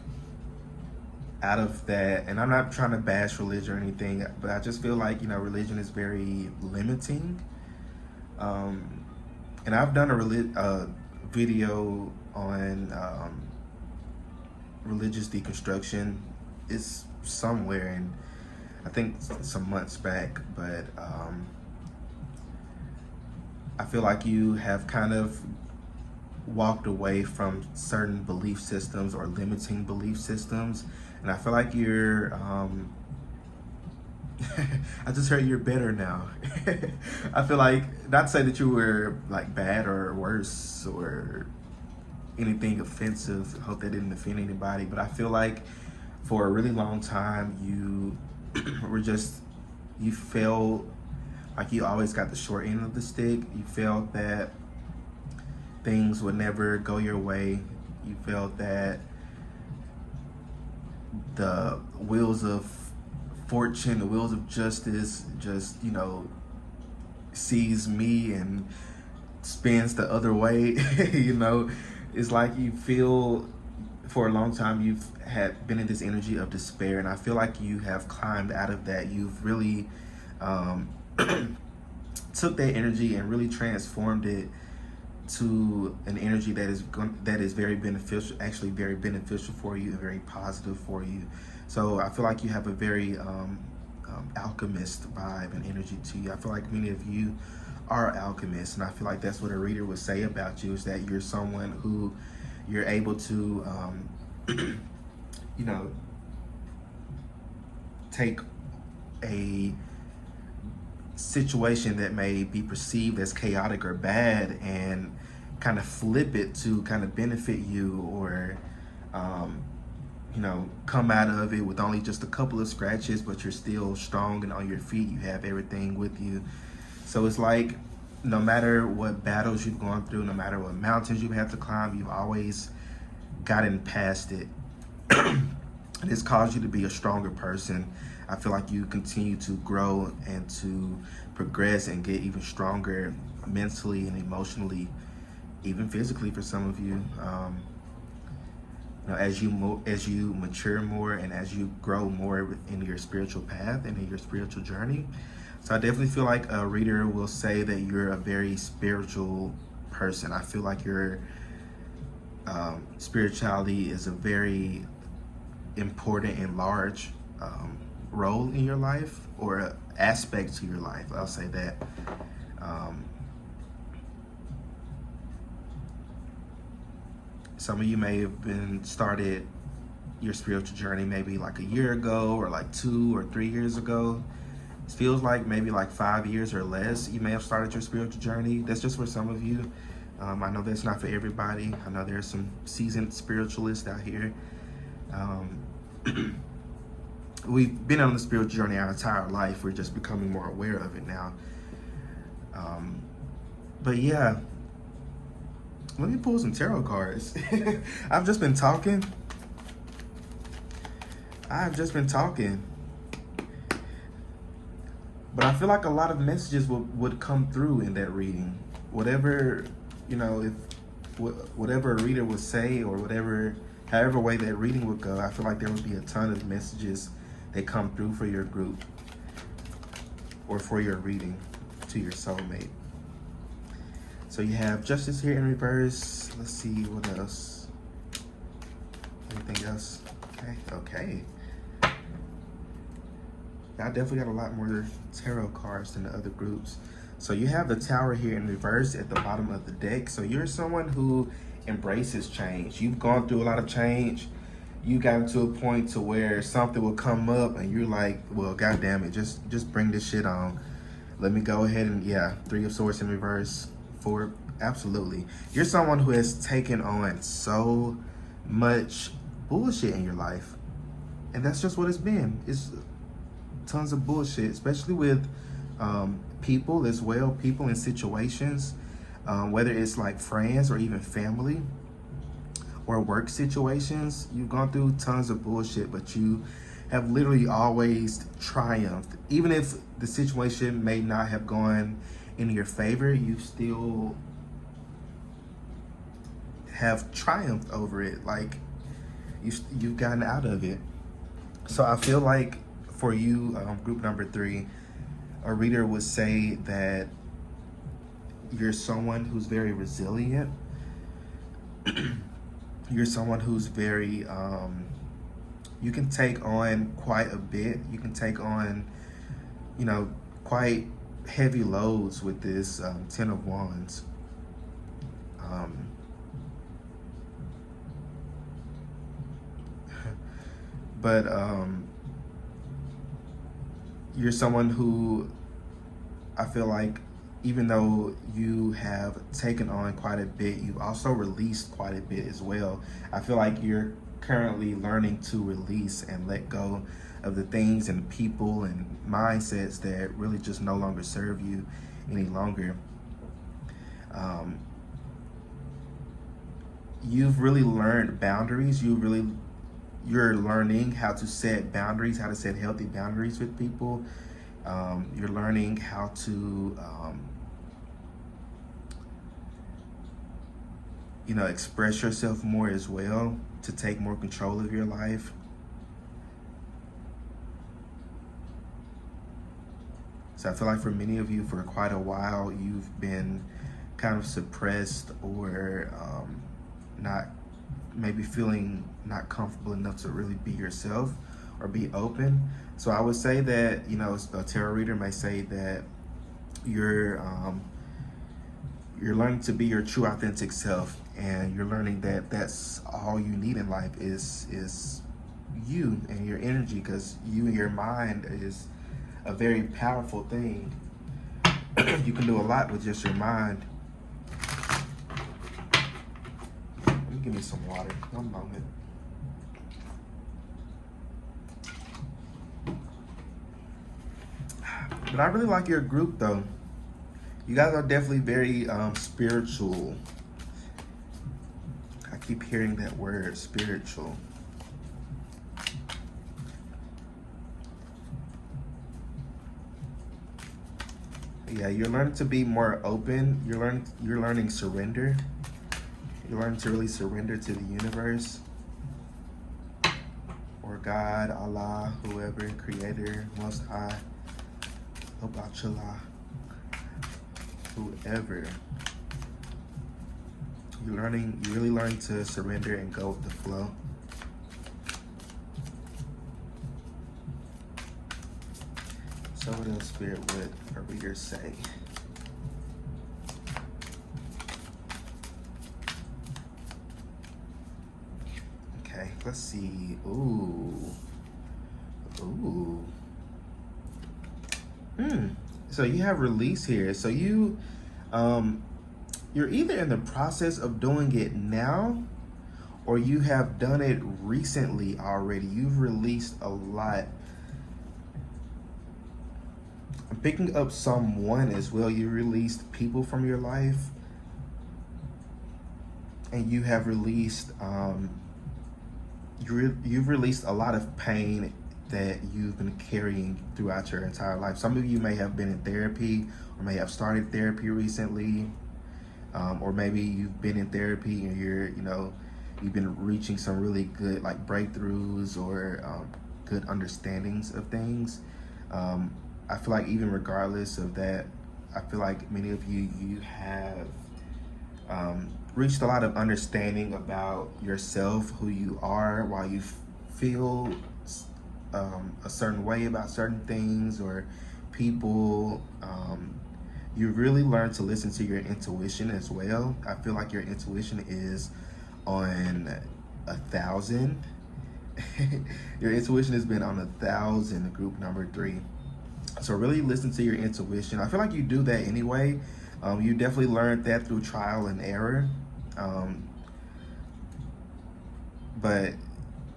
out of that, and I'm not trying to bash religion or anything, but I just feel like, you know, religion is very limiting. And I've done a video on religious deconstruction. It's somewhere, and I think some months back, but I feel like you have kind of walked away from certain belief systems or limiting belief systems, and I feel like you're I just heard you're better now. I feel like, not to say that you were like bad or worse or anything offensive, I hope that didn't offend anybody, but I feel like for a really long time you were just, you felt like you always got the short end of the stick. You felt that things would never go your way. You felt that the wheels of fortune, the wheels of justice just, you know, sees me and spins the other way. You know, it's like you feel for a long time you've had been in this energy of despair, and I feel like you have climbed out of that. You've really took that energy and really transformed it to an energy that is very beneficial, actually very beneficial for you and very positive for you. So I feel like you have a very alchemist vibe and energy to you. I feel like many of you are alchemists, and I feel like that's what a reader would say about you, is that you're someone who you're able to you know, take a situation that may be perceived as chaotic or bad and kind of flip it to kind of benefit you, or you know, come out of it with only just a couple of scratches, but you're still strong and on your feet. You have everything with you. So it's like, no matter what battles you've gone through, no matter what mountains you've had to climb, you've always gotten past it. And it's caused you to be a stronger person. I feel like you continue to grow and to progress and get even stronger mentally and emotionally, even physically for some of you. You know, as you mature more and as you grow more in your spiritual path and in your spiritual journey. So I definitely feel like a reader will say that you're a very spiritual person. I feel like your spirituality is a very important and large role in your life, or aspect to your life. I'll say that. Some of you may have started your spiritual journey maybe like a year ago, or like 2 or 3 years ago. It feels like maybe like 5 years or less you may have started your spiritual journey. That's just for some of you. I know that's not for everybody. I know there's some seasoned spiritualists out here. We've been on the spiritual journey our entire life. We're just becoming more aware of it now. But yeah, let me pull some tarot cards. I've just been talking. But I feel like a lot of messages would come through in that reading. Whatever, if whatever a reader would say, or however way that reading would go, I feel like there would be a ton of messages that come through for your group or for your reading to your soulmate. So you have Justice here in reverse. Let's see what else. Anything else? Okay. I definitely got a lot more tarot cards than the other groups. So you have the Tower here in reverse at the bottom of the deck. So you're someone who embraces change. You've gone through a lot of change. You got to a point to where something will come up and you're like, well, God damn it, just bring this shit on. Let me go ahead and, yeah, Three of Swords in reverse. Four, absolutely. You're someone who has taken on so much bullshit in your life. And that's just what it's been. It's tons of bullshit, especially with people as well, people in situations, whether it's like friends or even family or work situations. You've gone through tons of bullshit, but you have literally always triumphed. Even if the situation may not have gone in your favor, you still have triumphed over it. Like you've gotten out of it. So I feel like for you, group number 3, a reader would say that you're someone who's very resilient. You're someone who's very, you can take on quite a bit. You can take on, quite heavy loads with this Ten of Wands. But you're someone who, I feel like, even though you have taken on quite a bit, you've also released quite a bit as well. I feel like you're currently learning to release and let go of the things and people and mindsets that really just no longer serve you any longer. You've really learned boundaries. You're learning how to set boundaries, how to set healthy boundaries with people. You're learning how to, express yourself more as well, to take more control of your life. So I feel like for many of you, for quite a while, you've been kind of suppressed or not, maybe feeling not comfortable enough to really be yourself or be open. So I would say that, a tarot reader may say that you're learning to be your true authentic self, and you're learning that that's all you need in life is you and your energy, because you and your mind is a very powerful thing. You can do a lot with just your mind. Let me give me some water. One moment. But I really like your group, though. You guys are definitely very spiritual. I keep hearing that word, spiritual. Yeah, you're learning to be more open. You're learning surrender. You're learning to really surrender to the universe, or God, Allah, whoever, Creator, Most High, Obachala, whoever. You really learning to surrender and go with the flow. So what else, Spirit, would a reader say? Okay, let's see. Ooh. So you have release here. So you're either in the process of doing it now, or you have done it recently already. You've released a lot. I'm picking up someone as well. You released people from your life, and you have released you've released a lot of pain that you've been carrying throughout your entire life. Some of you may have been in therapy or may have started therapy recently, or maybe you've been in therapy and you've been reaching some really good like breakthroughs or good understandings of things. I feel like even regardless of that, I feel like many of you have reached a lot of understanding about yourself, who you are, why you feel a certain way about certain things or people. You really learn to listen to your intuition as well. I feel like your intuition is on 1,000. Your intuition has been on 1,000, group number 3. So really listen to your intuition. I feel like you do that anyway. You definitely learned that through trial and error. But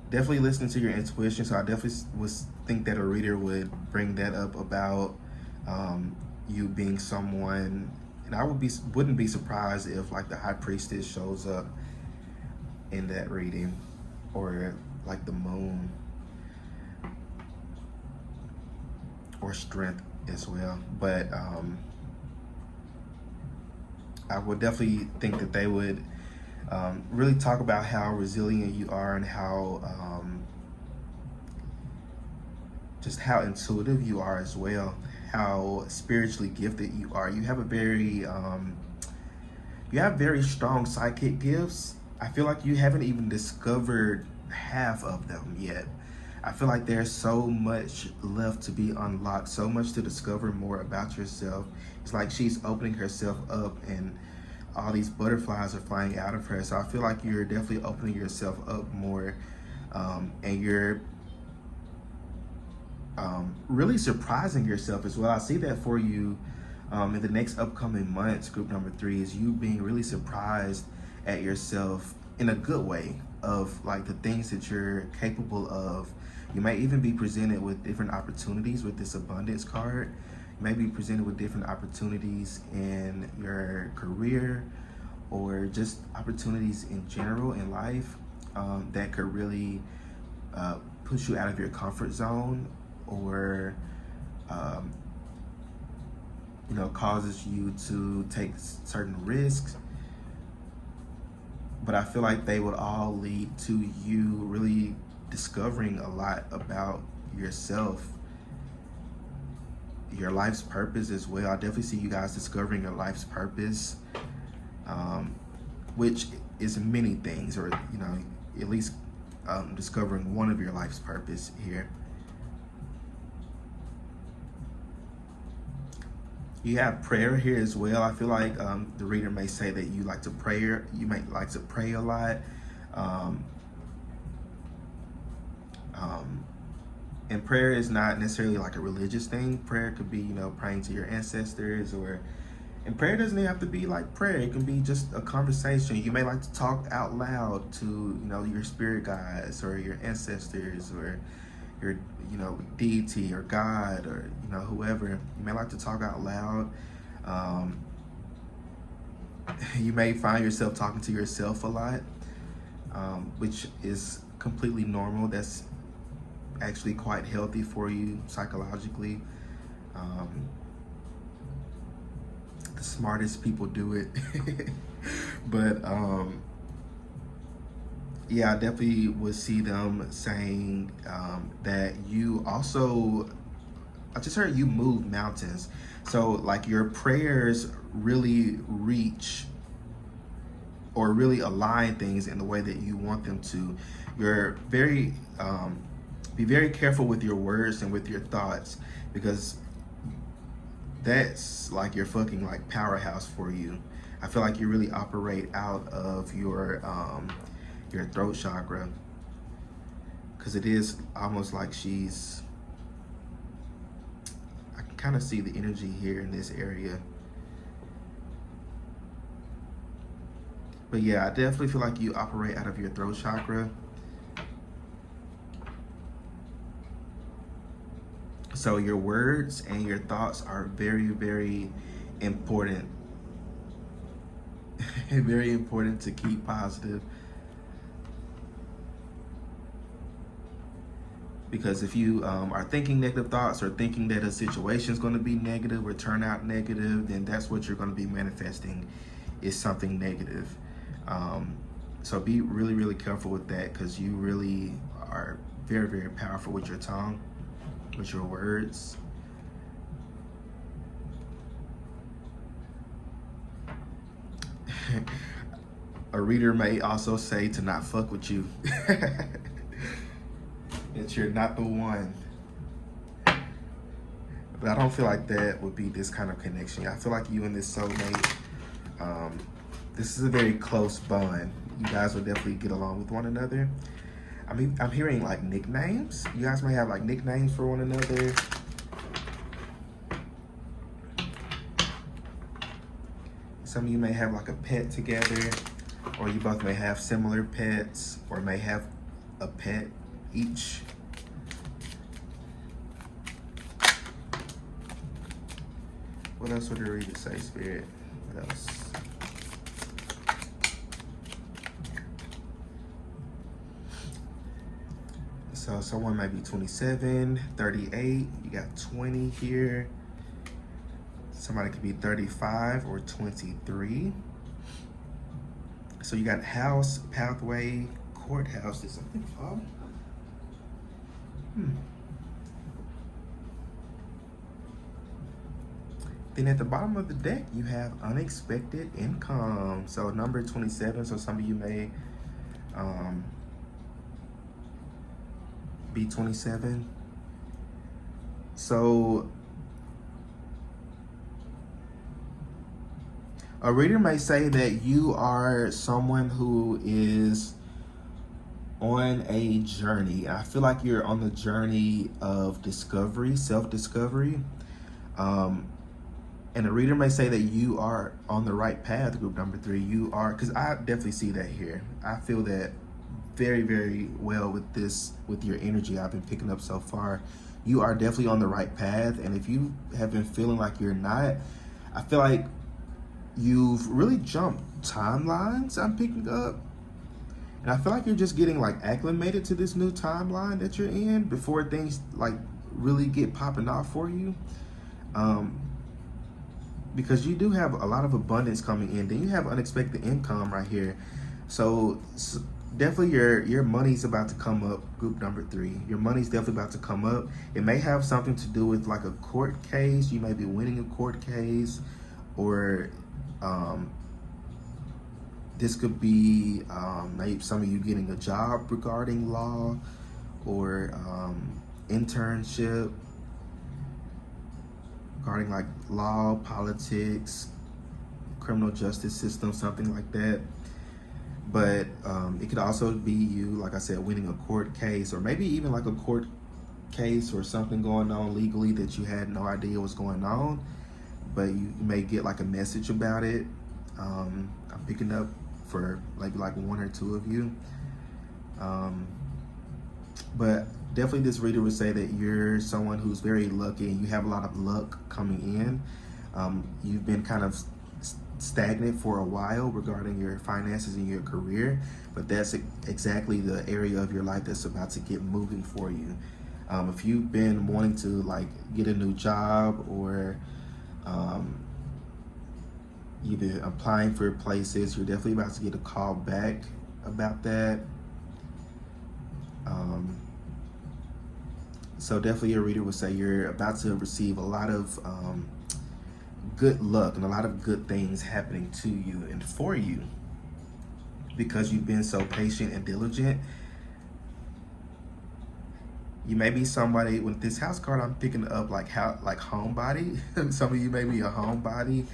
definitely listen to your intuition. So I definitely think that a reader would bring that up about you being someone, and I wouldn't be surprised if like the High Priestess shows up in that reading, or like the Moon, or Strength as well. But I would definitely think that they would really talk about how resilient you are and how just how intuitive you are as well, how spiritually gifted you are. You have very strong psychic gifts. I feel like you haven't even discovered half of them yet. I feel like there's so much left to be unlocked, so much to discover more about yourself. It's like she's opening herself up and all these butterflies are flying out of her. So I feel like you're definitely opening yourself up more, and you're really surprising yourself as well. I see that for you in the next upcoming months, group number 3, is you being really surprised at yourself in a good way, of like the things that you're capable of. You may even be presented with different opportunities with this abundance card. You may be presented with different opportunities in your career, or just opportunities in general in life that could really push you out of your comfort zone, or causes you to take certain risks. But I feel like they would all lead to you really discovering a lot about yourself, your life's purpose as well. I definitely see you guys discovering your life's purpose, which is many things, or at least discovering one of your life's purpose here. You have prayer here as well. I feel like the reader may say that you like to pray. You might like to pray a lot. And prayer is not necessarily like a religious thing. Prayer could be, praying to your ancestors, and prayer doesn't even have to be like prayer. It can be just a conversation. You may like to talk out loud to, your spirit guides or your ancestors, or your deity or God, or whoever. You may like to talk out loud. You may find yourself talking to yourself a lot, which is completely normal. That's actually quite healthy for you psychologically. The smartest people do it. But yeah, I definitely would see them saying that you also, I just heard you move mountains. So like your prayers really reach or really align things in the way that you want them to. You're very, be very careful with your words and with your thoughts, because that's like your fucking like powerhouse for you. I feel like you really operate out of your throat chakra, because it is almost like she's, I can kind of see the energy here in this area. But yeah, I definitely feel like you operate out of your throat chakra. So your words and your thoughts are very, very important. Very important to keep positive. Because if you are thinking negative thoughts or thinking that a situation is going to be negative or turn out negative, then that's what you're going to be manifesting, is something negative. So be really, really careful with that, because you really are very, very powerful with your tongue, with your words. A reader may also say to not fuck with you. That you're not the one. But I don't feel like that would be this kind of connection. I feel like you and this soulmate, this is a very close bond. You guys will definitely get along with one another. I mean, I'm hearing like nicknames. You guys may have like nicknames for one another. Some of you may have like a pet together, or you both may have similar pets, or may have a pet each. What else would the reader say, Spirit? What else? So someone might be 27, 38. You got 20 here. Somebody could be 35 or 23. So you got house, pathway, courthouse. Did something fall? Then at the bottom of the deck, you have unexpected income. So number 27, so some of you may be 27. So a reader may say that you are someone who is on a journey. I feel like you're on the journey of discovery, self-discovery. And a reader may say that you are on the right path, group number 3. You are, because I definitely see that here. I feel that very, very well with this, with your energy I've been picking up so far. You are definitely on the right path. And if you have been feeling like you're not, I feel like you've really jumped timelines I'm picking up. And I feel like you're just getting like acclimated to this new timeline that you're in before things like really get popping off for you. Because you do have a lot of abundance coming in. Then you have unexpected income right here. So definitely your money's about to come up, group number 3. Your money's definitely about to come up. It may have something to do with like a court case. You may be winning a court case, or this could be maybe some of you getting a job regarding law, or internship regarding like law, politics, criminal justice system, something like that. But it could also be you, like I said, winning a court case, or maybe even like a court case or something going on legally that you had no idea was going on, but you may get like a message about it. I'm picking up for like 1 or 2 of you. But definitely this reader would say that you're someone who's very lucky and you have a lot of luck coming in. You've been kind of stagnant for a while regarding your finances and your career, but that's exactly the area of your life that's about to get moving for you. If you've been wanting to like get a new job, or you've been applying for places, you're definitely about to get a call back about that. So definitely your reader would say you're about to receive a lot of good luck and a lot of good things happening to you and for you, because you've been so patient and diligent. You may be somebody with this house card. I'm picking up like homebody. Some of you may be a homebody.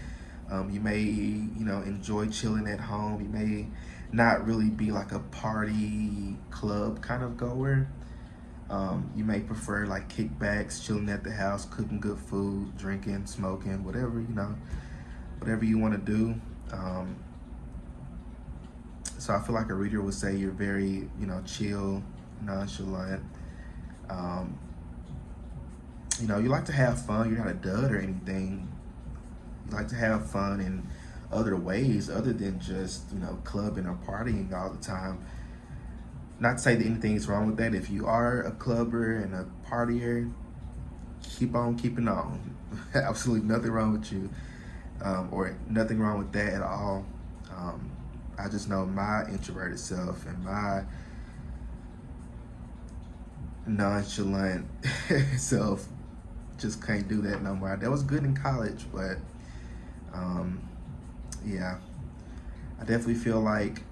You may, enjoy chilling at home. You may not really be like a party club kind of goer. You may prefer like kickbacks, chilling at the house, cooking good food, drinking, smoking, whatever, whatever you want to do. So I feel like a reader would say you're very, chill, nonchalant. You like to have fun. You're not a dud or anything. You like to have fun in other ways other than just, clubbing or partying all the time. Not to say that anything is wrong with that. If you are a clubber and a partier, keep on keeping on. Absolutely nothing wrong with you, or nothing wrong with that at all. I just know my introverted self and my nonchalant self just can't do that no more. That was good in college, but yeah, I definitely feel like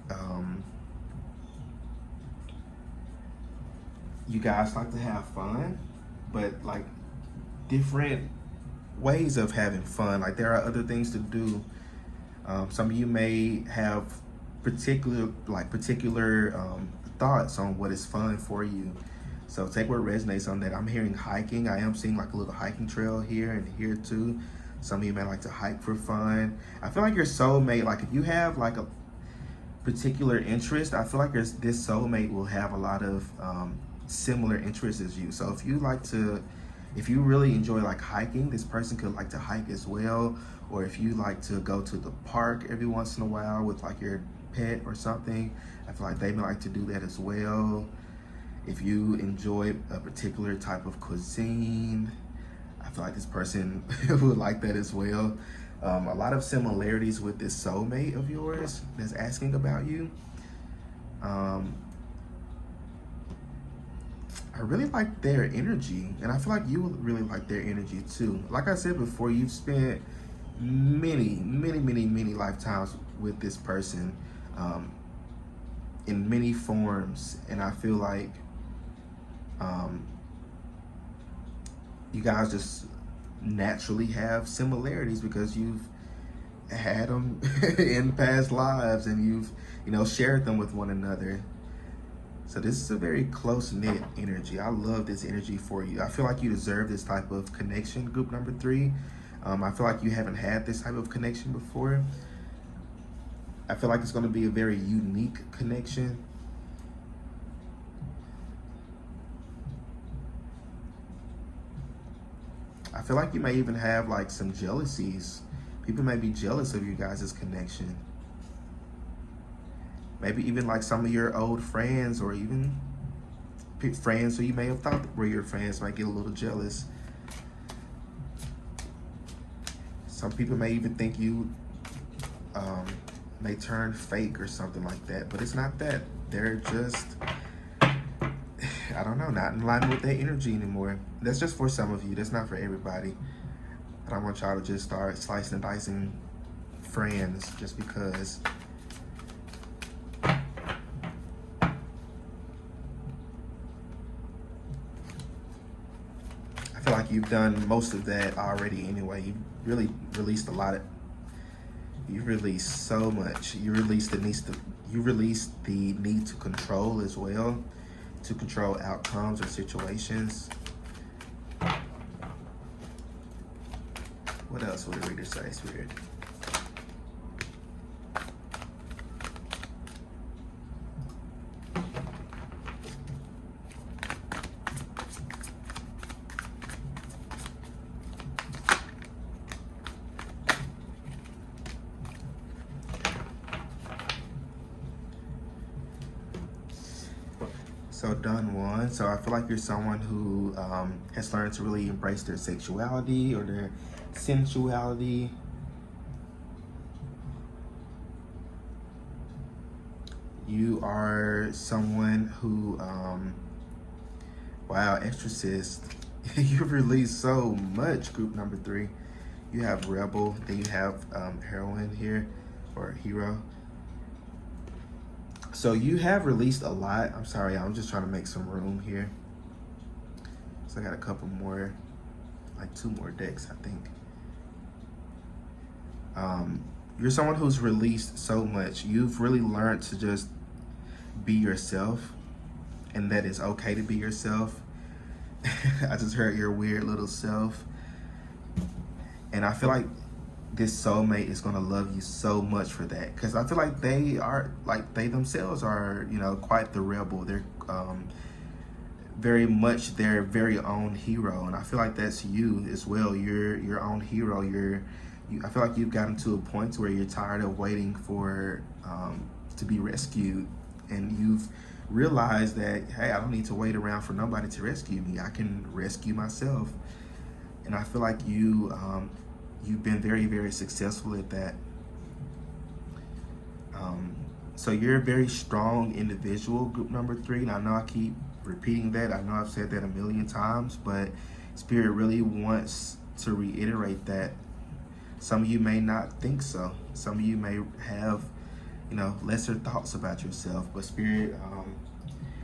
you guys like to have fun, but like different ways of having fun. Like there are other things to do. Some of you may have particular thoughts on what is fun for you. So take what resonates on that. I'm hearing hiking. I am seeing like a little hiking trail here and here too. Some of you may like to hike for fun. I feel like your soulmate, like if you have like a particular interest, I feel like this soulmate will have a lot of similar interests as you. So if you really enjoy like hiking, this person could like to hike as well. Or if you like to go to the park every once in a while with like your pet or something, I feel like they may like to do that as well. If you enjoy a particular type of cuisine, I feel like this person would like that as well. A lot of similarities with this soulmate of yours that's asking about you. I really like their energy, and I feel like you would really like their energy too. Like I said before, you've spent many lifetimes with this person in many forms, and I feel like you guys just naturally have similarities because you've had them in past lives and you've shared them with one another. So this is a very close-knit energy. I love this energy for you. I feel like you deserve this type of connection, group number 3. I feel like you haven't had this type of connection before. I feel like it's going to be a very unique connection. I feel like you may even have like some jealousies. People may be jealous of you guys' connection. Maybe even like some of your old friends or even friends who you may have thought were your friends might get a little jealous. Some people may even think you may turn fake or something like that, but it's not that. They're just, I don't know, not in line with that energy anymore. That's just for some of you. That's not for everybody. I don't want y'all to just start slicing and dicing friends just because. I feel like you've done most of that already anyway. You really released a lot of, you released so much. You released the need to control as well, to control outcomes or situations. What else would the reader say, Spirit? So done one. So I feel like you're someone who has learned to really embrace their sexuality or their sensuality. You are someone who, wow, exorcist. You've released so much, group number 3. You have rebel, then you have heroine here, or hero. So you have released a lot. I'm sorry, I'm just trying to make some room here. So I got a couple more, like 2 more decks, I think. You're someone who's released so much. You've really learned to just be yourself, and that it's okay to be yourself. I just heard your weird little self. And I feel like this soulmate is gonna love you so much for that, because I feel like they themselves are, quite the rebel. They're very much their very own hero, and I feel like that's you as well. You're your own hero. I feel like you've gotten to a point where you're tired of waiting for to be rescued, and you've realize that, hey, I don't need to wait around for nobody to rescue me. I can rescue myself. And I feel like you've been very, very successful at that. So you're a very strong individual, group number 3. And I know I keep repeating that. I know I've said that a million times, but Spirit really wants to reiterate that. Some of you may not think so. Some of you may have, lesser thoughts about yourself, but Spirit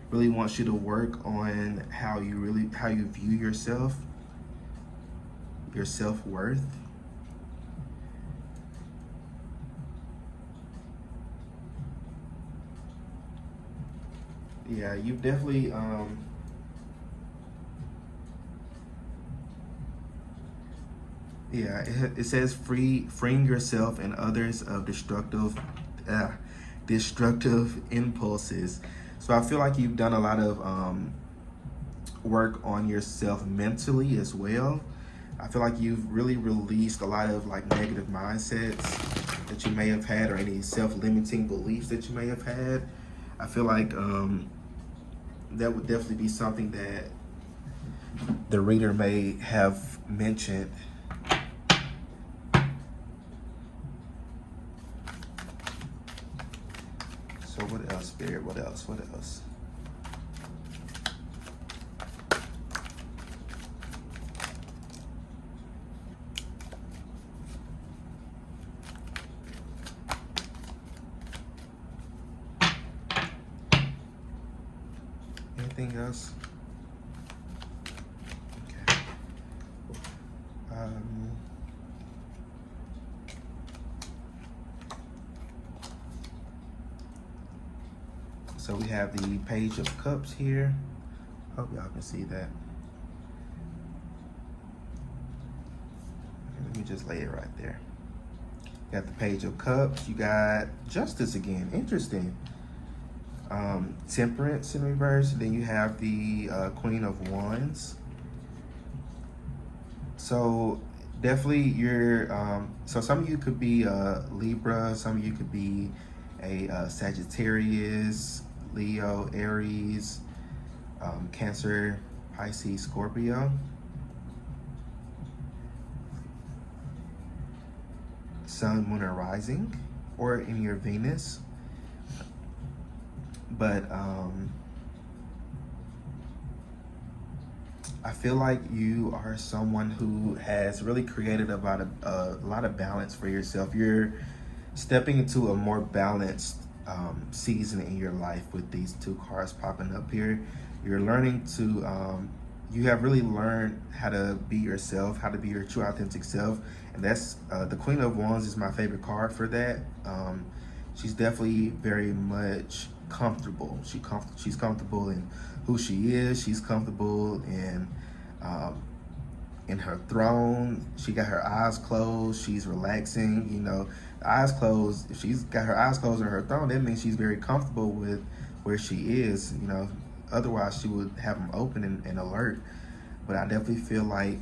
really wants you to work on how you view yourself, your self-worth. Yeah, you've definitely it says freeing yourself and others of destructive impulses. So I feel like you've done a lot of work on yourself mentally as well. I feel like you've really released a lot of like negative mindsets that you may have had, or any self-limiting beliefs that you may have had. I feel like that would definitely be something that the reader may have mentioned. So what else, Spirit? What else? What else? Anything else? Okay. So we have the Page of Cups here. Hope y'all can see that. Okay, let me just lay it right there. You got the Page of Cups. You got Justice again. Interesting. Temperance in reverse. Then you have the Queen of Wands. So definitely you're, so some of you could be Libra, some of you could be a Sagittarius, Leo, Aries, Cancer, Pisces, Scorpio. Sun, Moon, or Rising, or in your Venus. But I feel like you are someone who has really created a lot of balance for yourself. You're stepping into a more balanced season in your life with these 2 cards popping up here. You're learning to, you have really learned how to be yourself, how to be your true authentic self. And that's, the Queen of Wands is my favorite card for that. She's definitely very much comfortable. She's comfortable in who she is. She's comfortable in her throne. She got her eyes closed. She's relaxing. Eyes closed. If she's got her eyes closed on her throne, that means she's very comfortable with where she is. Otherwise she would have them open and alert. But I definitely feel like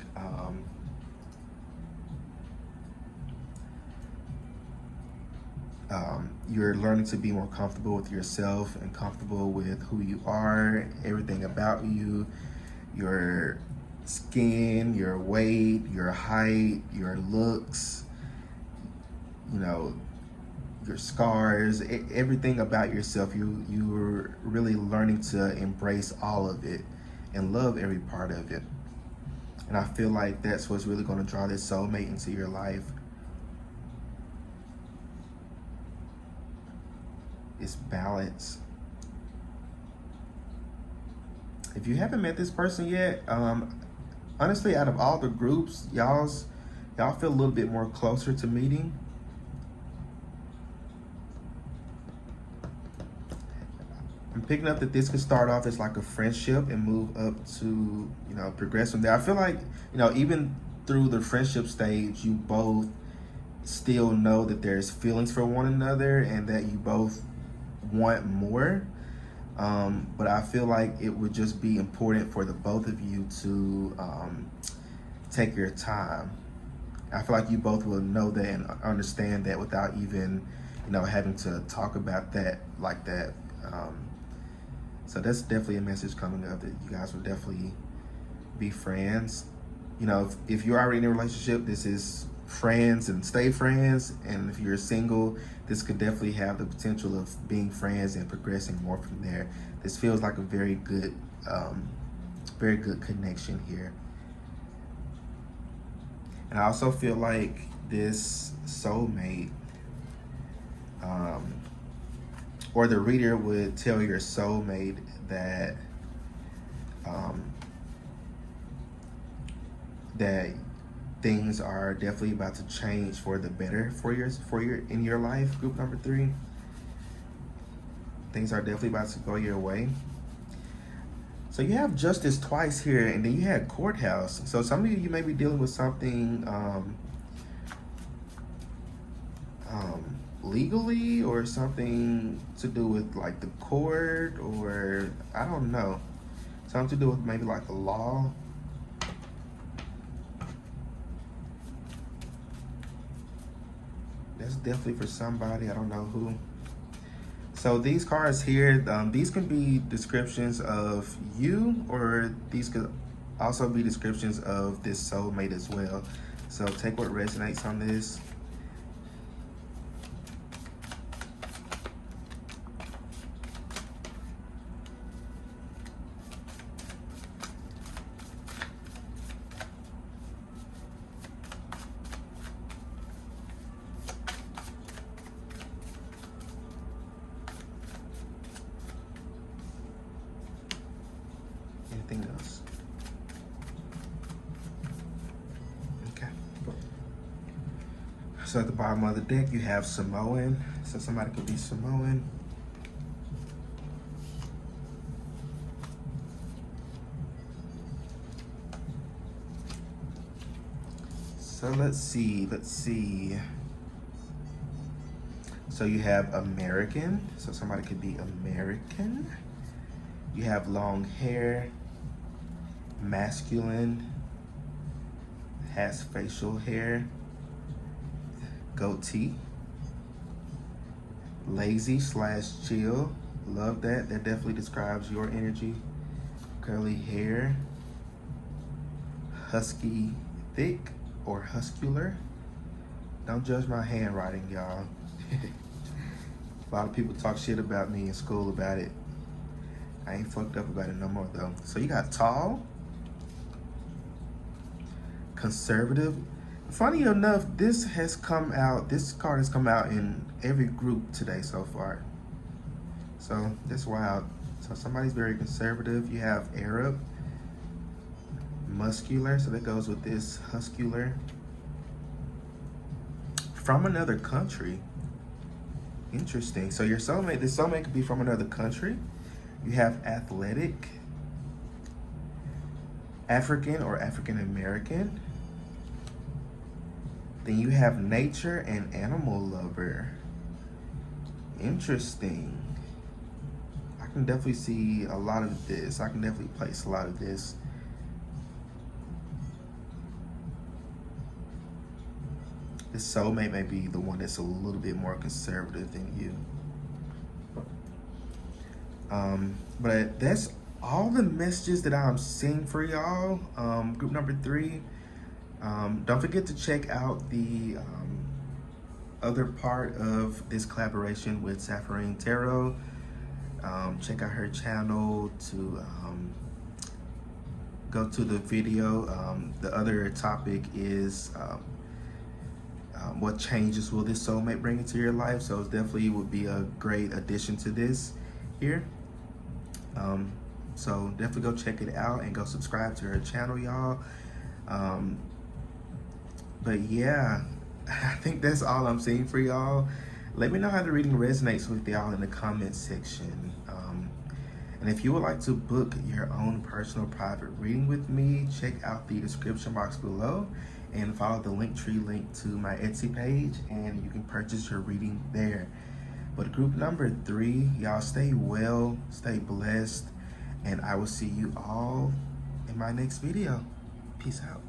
you're learning to be more comfortable with yourself and comfortable with who you are, everything about you, your skin, your weight, your height, your looks, your scars, everything about yourself. You're really learning to embrace all of it and love every part of it. And I feel like that's what's really going to draw this soulmate into your life. It's balance. If you haven't met this person yet, honestly, out of all the groups, y'all feel a little bit more closer to meeting. I'm picking up that this could start off as like a friendship and move up to, progress from there. I feel like, even through the friendship stage, you both still know that there's feelings for one another and that you both want more. But I feel like it would just be important for the both of you to take your time. I feel like you both will know that and understand that without even, having to talk about that like that. So that's definitely a message coming up that you guys will definitely be friends. You know, if you're already in a relationship, this is friends and stay friends. And if you're single, this could definitely have the potential of being friends and progressing more from there. This feels like a very good connection here. And I also feel like this soulmate, or the reader would tell your soulmate that that things are definitely about to change for the better for your in your life. Group number 3, things are definitely about to go your way. So you have justice twice here, and then you had courthouse. So some of you may be dealing with something legally, or something to do with like the court, or I don't know, something to do with maybe like the law. That's definitely for somebody, I don't know who. So these cards here, these can be descriptions of you, or these could also be descriptions of this soulmate as well. So take what resonates on this. Anything else? Okay. So at the bottom of the deck, you have Samoan. So somebody could be Samoan. So let's see. So you have American. So somebody could be American. You have long hair, masculine, has facial hair, goatee, lazy / chill. Love that. That definitely describes your energy. Curly hair, husky thick or huscular. Don't judge my handwriting, y'all. A lot of people talk shit about me in school about it. I ain't fucked up about it no more though. So you got tall, conservative. Funny enough, this card has come out in every group today so far. So that's wild. So somebody's very conservative. You have Arab, muscular, so that goes with this huscular. From another country. Interesting. So your soulmate, this soulmate could be from another country. You have athletic, African or African American. Then you have nature and animal lover. Interesting. I can definitely see a lot of this. I can definitely place a lot of this. This soulmate may be the one that's a little bit more conservative than you. But that's all the messages that I'm seeing for y'all. Group number 3. Don't forget to check out the other part of this collaboration with Sapphirine Tarot. Check out her channel to go to the video. The other topic is what changes will this soulmate bring into your life? So it definitely would be a great addition to this here. So definitely go check it out and go subscribe to her channel, y'all. But yeah, I think that's all I'm seeing for y'all. Let me know how the reading resonates with y'all in the comment section. And if you would like to book your own personal private reading with me, check out the description box below and follow the Linktree link to my Etsy page, and you can purchase your reading there. But group number 3, y'all stay well, stay blessed, and I will see you all in my next video. Peace out.